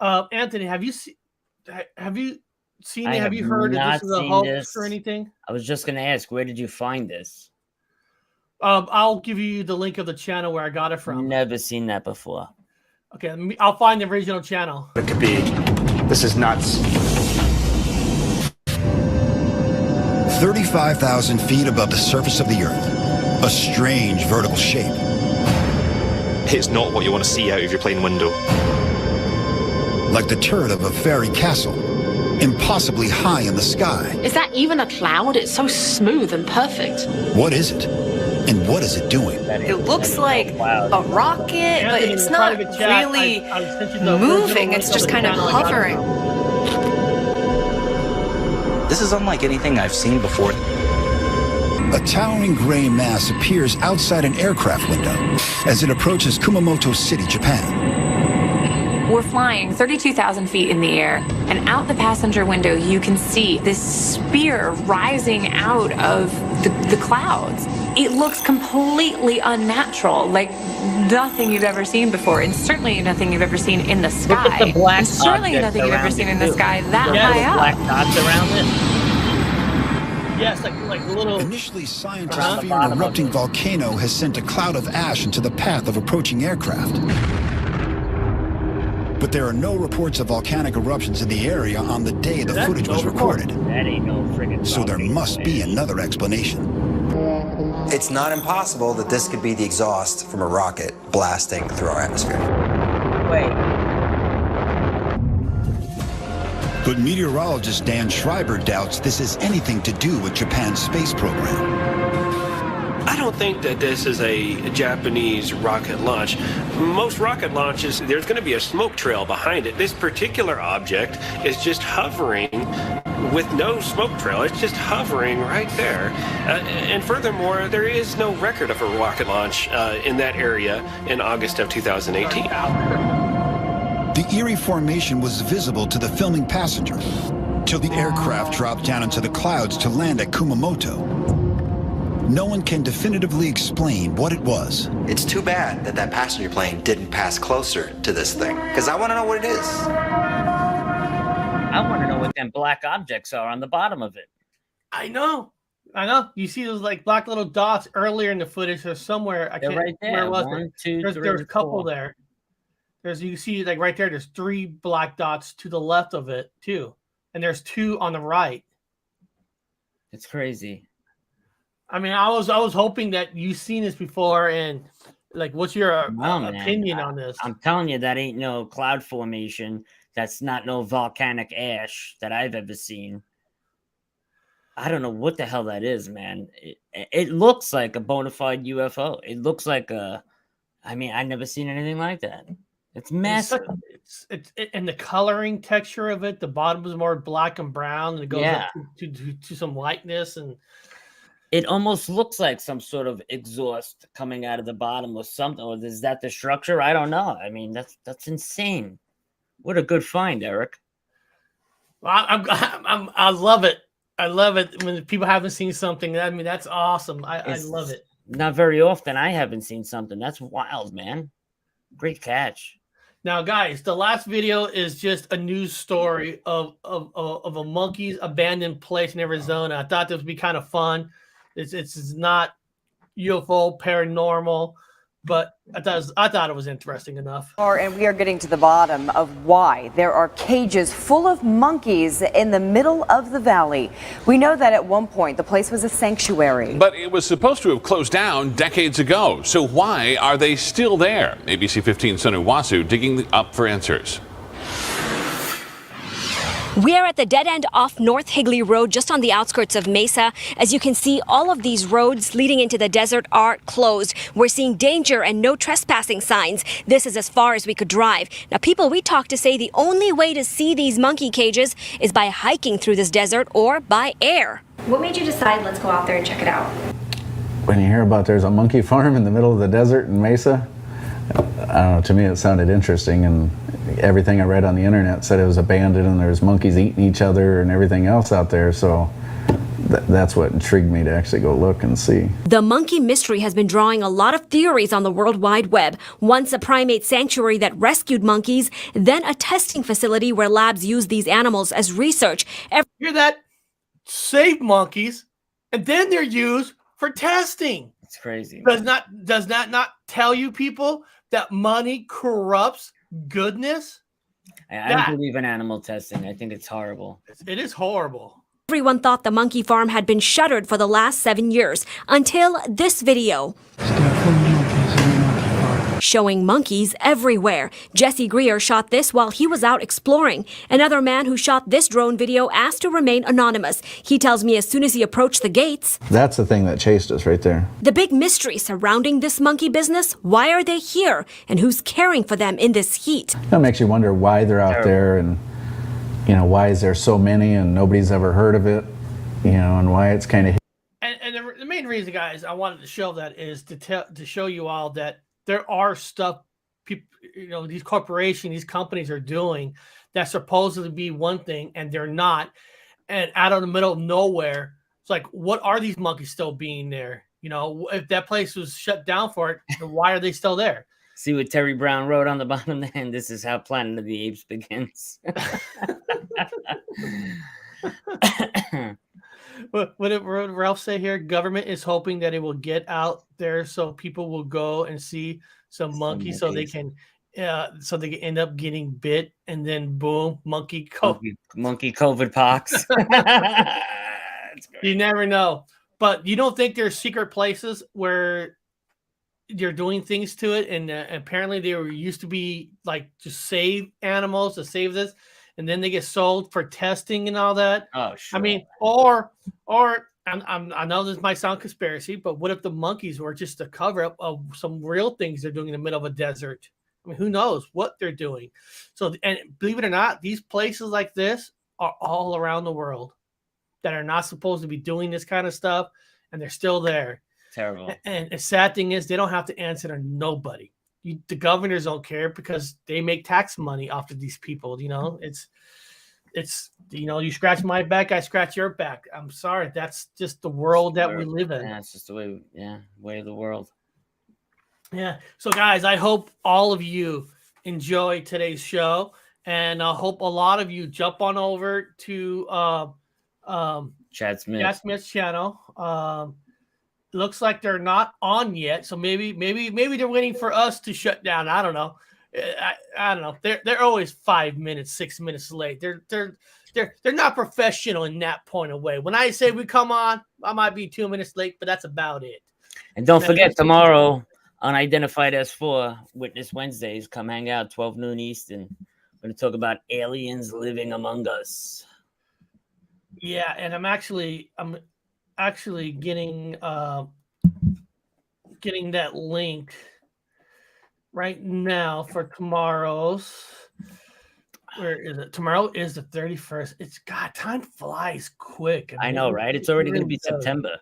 Anthony, have you seen it? Have you heard that this is a hoax or anything? I was just going to ask, where did you find this? I'll give you the link of the channel where I got it from. Never seen that before. Okay, I'll find the original channel. It could be. This is nuts. 35,000 feet above the surface of the Earth. A strange vertical shape. It's not what you want to see out of your plane window. Like the turret of a fairy castle. Impossibly high in the sky. Is that even a cloud? It's so smooth and perfect. What is it? And what is it doing? It looks like a rocket, but it's not really moving. It's just kind of hovering. This is unlike anything I've seen before. A towering gray mass appears outside an aircraft window as it approaches Kumamoto City, Japan. We're flying 32,000 feet in the air, and out the passenger window you can see this spear rising out of the clouds. It looks completely unnatural, like nothing you've ever seen before, and certainly nothing you've ever seen in the sky. Look at the black and certainly nothing you've ever seen in the sky that high up. Black dots around it. Yes, like little. Initially, scientists fear an erupting volcano has sent a cloud of ash into the path of approaching aircraft. But there are no reports of volcanic eruptions in the area on the day the footage was recorded. That ain't no friggin' So there must be another explanation. It's not impossible that this could be the exhaust from a rocket blasting through our atmosphere. Wait. But meteorologist Dan Schreiber doubts this has anything to do with Japan's space program. I don't think that this is a Japanese rocket launch. Most rocket launches, there's going to be a smoke trail behind it. This particular object is just hovering with no smoke trail. It's just hovering right there. And furthermore, there is no record of a rocket launch in that area in August of 2018. The eerie formation was visible to the filming passenger till the aircraft dropped down into the clouds to land at Kumamoto. No one can definitively explain what it was. It's too bad that that passenger plane didn't pass closer to this thing, because I want to know what it is. I want to know what them black objects are on the bottom of it. I know. You see those like black little dots earlier in the footage. There's somewhere. I can't right there. Where was One, it? two, there's a couple 4. there. You see like right there. There's 3 black dots to the left of it too, and there's 2 on the right. It's crazy. I mean, I was hoping that you've seen this before, and like, what's your opinion on this? I'm telling you, that ain't no cloud formation. That's not no volcanic ash that I've ever seen. I don't know what the hell that is, man. It looks like a bona fide UFO. It looks like I never seen anything like that. It's massive. It's and the coloring texture of it. The bottom is more black and brown, and it goes up to some whiteness, and it almost looks like some sort of exhaust coming out of the bottom or something. Or is that the structure? I don't know. I mean, that's insane. What a good find, Eric. Well, I love it. I love it when people haven't seen something. I mean, that's awesome. I love it. Not very often I haven't seen something. That's wild, man. Great catch. Now, guys, the last video is just a news story of a monkey's abandoned place in Arizona. I thought this would be kind of fun. It's not UFO paranormal, but I thought it was interesting enough. And we are getting to the bottom of why there are cages full of monkeys in the middle of the valley. We know that at one point the place was a sanctuary. But it was supposed to have closed down decades ago. So why are they still there? ABC 15's Sonu Wasu digging up for answers. We are at the dead end off North Higley Road, just on the outskirts of Mesa. As you can see, all of these roads leading into the desert are closed. We're seeing danger and no trespassing signs. This is as far as we could drive. Now, people we talked to say the only way to see these monkey cages is by hiking through this desert or by air. What made you decide let's go out there and check it out? When you hear about there's a monkey farm in the middle of the desert in Mesa, I don't know, to me it sounded interesting, and everything I read on the internet said it was abandoned and there was monkeys eating each other and everything else out there, so that's what intrigued me to actually go look and see. The monkey mystery has been drawing a lot of theories on the World Wide Web. Once a primate sanctuary that rescued monkeys, then a testing facility where labs use these animals as research. Hear that? Save monkeys, and then they're used for testing. It's crazy. Does that not tell you people that money corrupts goodness? I don't believe in animal testing. I think it's horrible. It is horrible. Everyone thought the monkey farm had been shuttered for the last 7 years until this video showing monkeys everywhere. Jesse Greer shot this while he was out exploring. Another man who shot this drone video asked to remain anonymous. He tells me as soon as he approached the gates, That's the thing that chased us right there. the big mystery surrounding this monkey business, why are they here and who's caring for them in this heat? That makes you wonder why they're out there, and why is there so many and nobody's ever heard of it, and why it's kind of. And the main reason, guys, I wanted to show that is to show you all that there are stuff people, these corporations, these companies are doing that's supposedly be one thing and they're not. And out of the middle of nowhere, it's like, what are these monkeys still being there? If that place was shut down for it, then why are they still there? See what Terry Brown wrote on the bottom there? And this is how Planet of the Apes begins. What did Ralph say here? Government is hoping that it will get out there so people will go and see some monkeys so they can end up getting bit, and then boom, monkey COVID pox. You never know. But you don't think there's secret places where they're doing things to it, and apparently they used to be like to save animals, to save this, and then they get sold for testing and all that. Oh, sure. I mean, or I know this might sound conspiracy, but what if the monkeys were just a cover up of some real things they're doing in the middle of a desert? I mean, who knows what they're doing? So, and believe it or not, these places like this are all around the world that are not supposed to be doing this kind of stuff, and they're still there. Terrible. And the sad thing is, they don't have to answer to nobody. The governors don't care because they make tax money off of these people. It's you scratch my back, I scratch your back. I'm sorry, that's just the world that we live in. Yeah, it's just the way of the world. Yeah. So guys, I hope all of you enjoy today's show, and I hope a lot of you jump on over to Chad Smith's channel. Looks like they're not on yet, so maybe they're waiting for us to shut down. I don't know. I don't know. They're always 5 minutes, 6 minutes late. They're not professional in that point of way. When I say we come on, I might be 2 minutes late, but that's about it. And don't forget, tomorrow Unidentified S4 Witness Wednesdays, come hang out 12 noon Eastern. We're going to talk about aliens living among us. Yeah, and I'm actually getting that link right now for tomorrow's. Where is it? Tomorrow is the 31st. It's God, time flies quick. I know, right? It's already going to be September.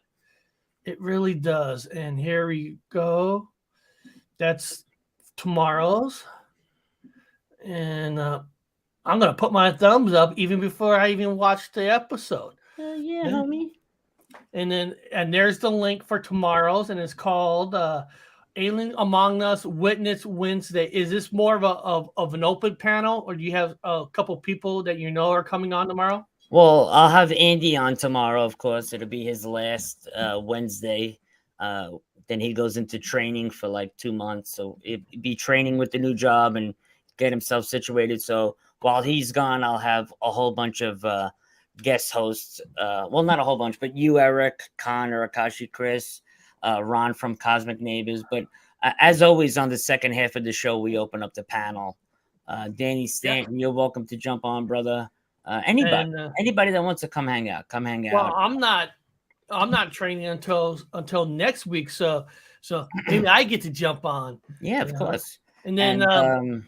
It really does. And here we go. That's tomorrow's. And I'm going to put my thumbs up even before I even watch the episode. Yeah, homie. And there's the link for tomorrow's, and it's called Alien Among Us Witness Wednesday. Is this more of an open panel, or do you have a couple people that are coming on tomorrow? Well, I'll have Andy on tomorrow, of course. It'll be his last Wednesday. Then he goes into training for like 2 months. So it'd be training with the new job and get himself situated. So while he's gone, I'll have a whole bunch of guest hosts. Well, not a whole bunch, but you, Eric, Connor, Akashi, Chris, Ron from Cosmic Neighbors. But as always, on the second half of the show, we open up the panel. Danny Stanton, you're welcome to jump on, brother. Anybody that wants to come hang out, come hang out. Well, I'm not training until next week, so maybe I get to jump on. Yeah, of course. And then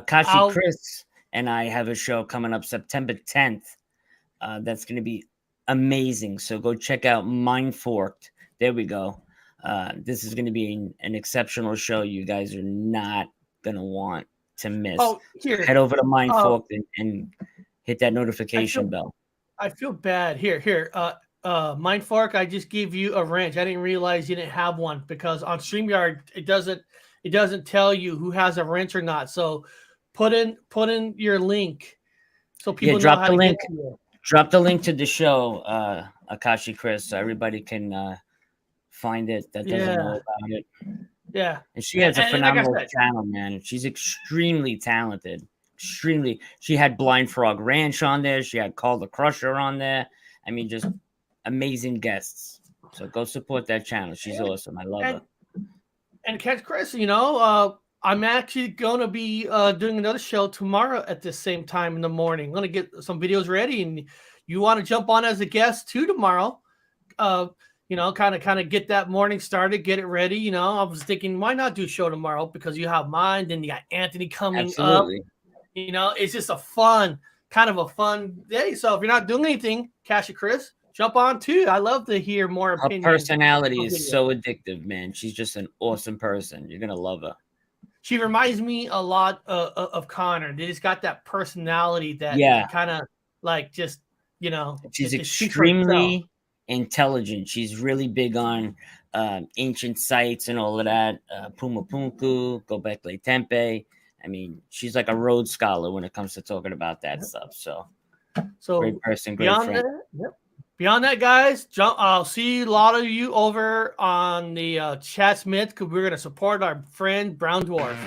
Chris and I have a show coming up September 10th. That's going to be amazing. So go check out Mind Forked. There we go. This is going to be an exceptional show. You guys are not going to want to miss. Oh, here. Head over to Mind Forked and hit that notification bell. I feel bad. Here. Mind Fork, I just gave you a wrench. I didn't realize you didn't have one because on StreamYard it doesn't tell you who has a wrench or not. So put in your link so people know how to get to you. Drop the link to the show, Akashi Chris, so everybody can find it that doesn't know about it. Yeah. And she has a phenomenal channel, man. She's extremely talented. Extremely. She had Blind Frog Ranch on there. She had Call the Crusher on there. I mean, just amazing guests. So go support that channel. She's awesome. I love her. And catch Chris, I'm actually going to be doing another show tomorrow at the same time in the morning. I'm going to get some videos ready, and you want to jump on as a guest too tomorrow. Kind of get that morning started, get it ready. I was thinking, why not do a show tomorrow? Because you have mine, then you got Anthony coming up. It's just a fun day. So if you're not doing anything, Cash Chris, jump on too. I love to hear more opinions. Her personality is so addictive, man. She's just an awesome person. You're going to love her. She reminds me a lot of Connor. They just got that personality that kind of like just, She's extremely intelligent. She's really big on ancient sites and all of that. Puma Punku, Gobekli Tepe. I mean, she's like a Rhodes Scholar when it comes to talking about that stuff. So great person, great friend. Beyond that, guys, I'll see a lot of you over on the chat Smith because we're going to support our friend Brown Dwarf.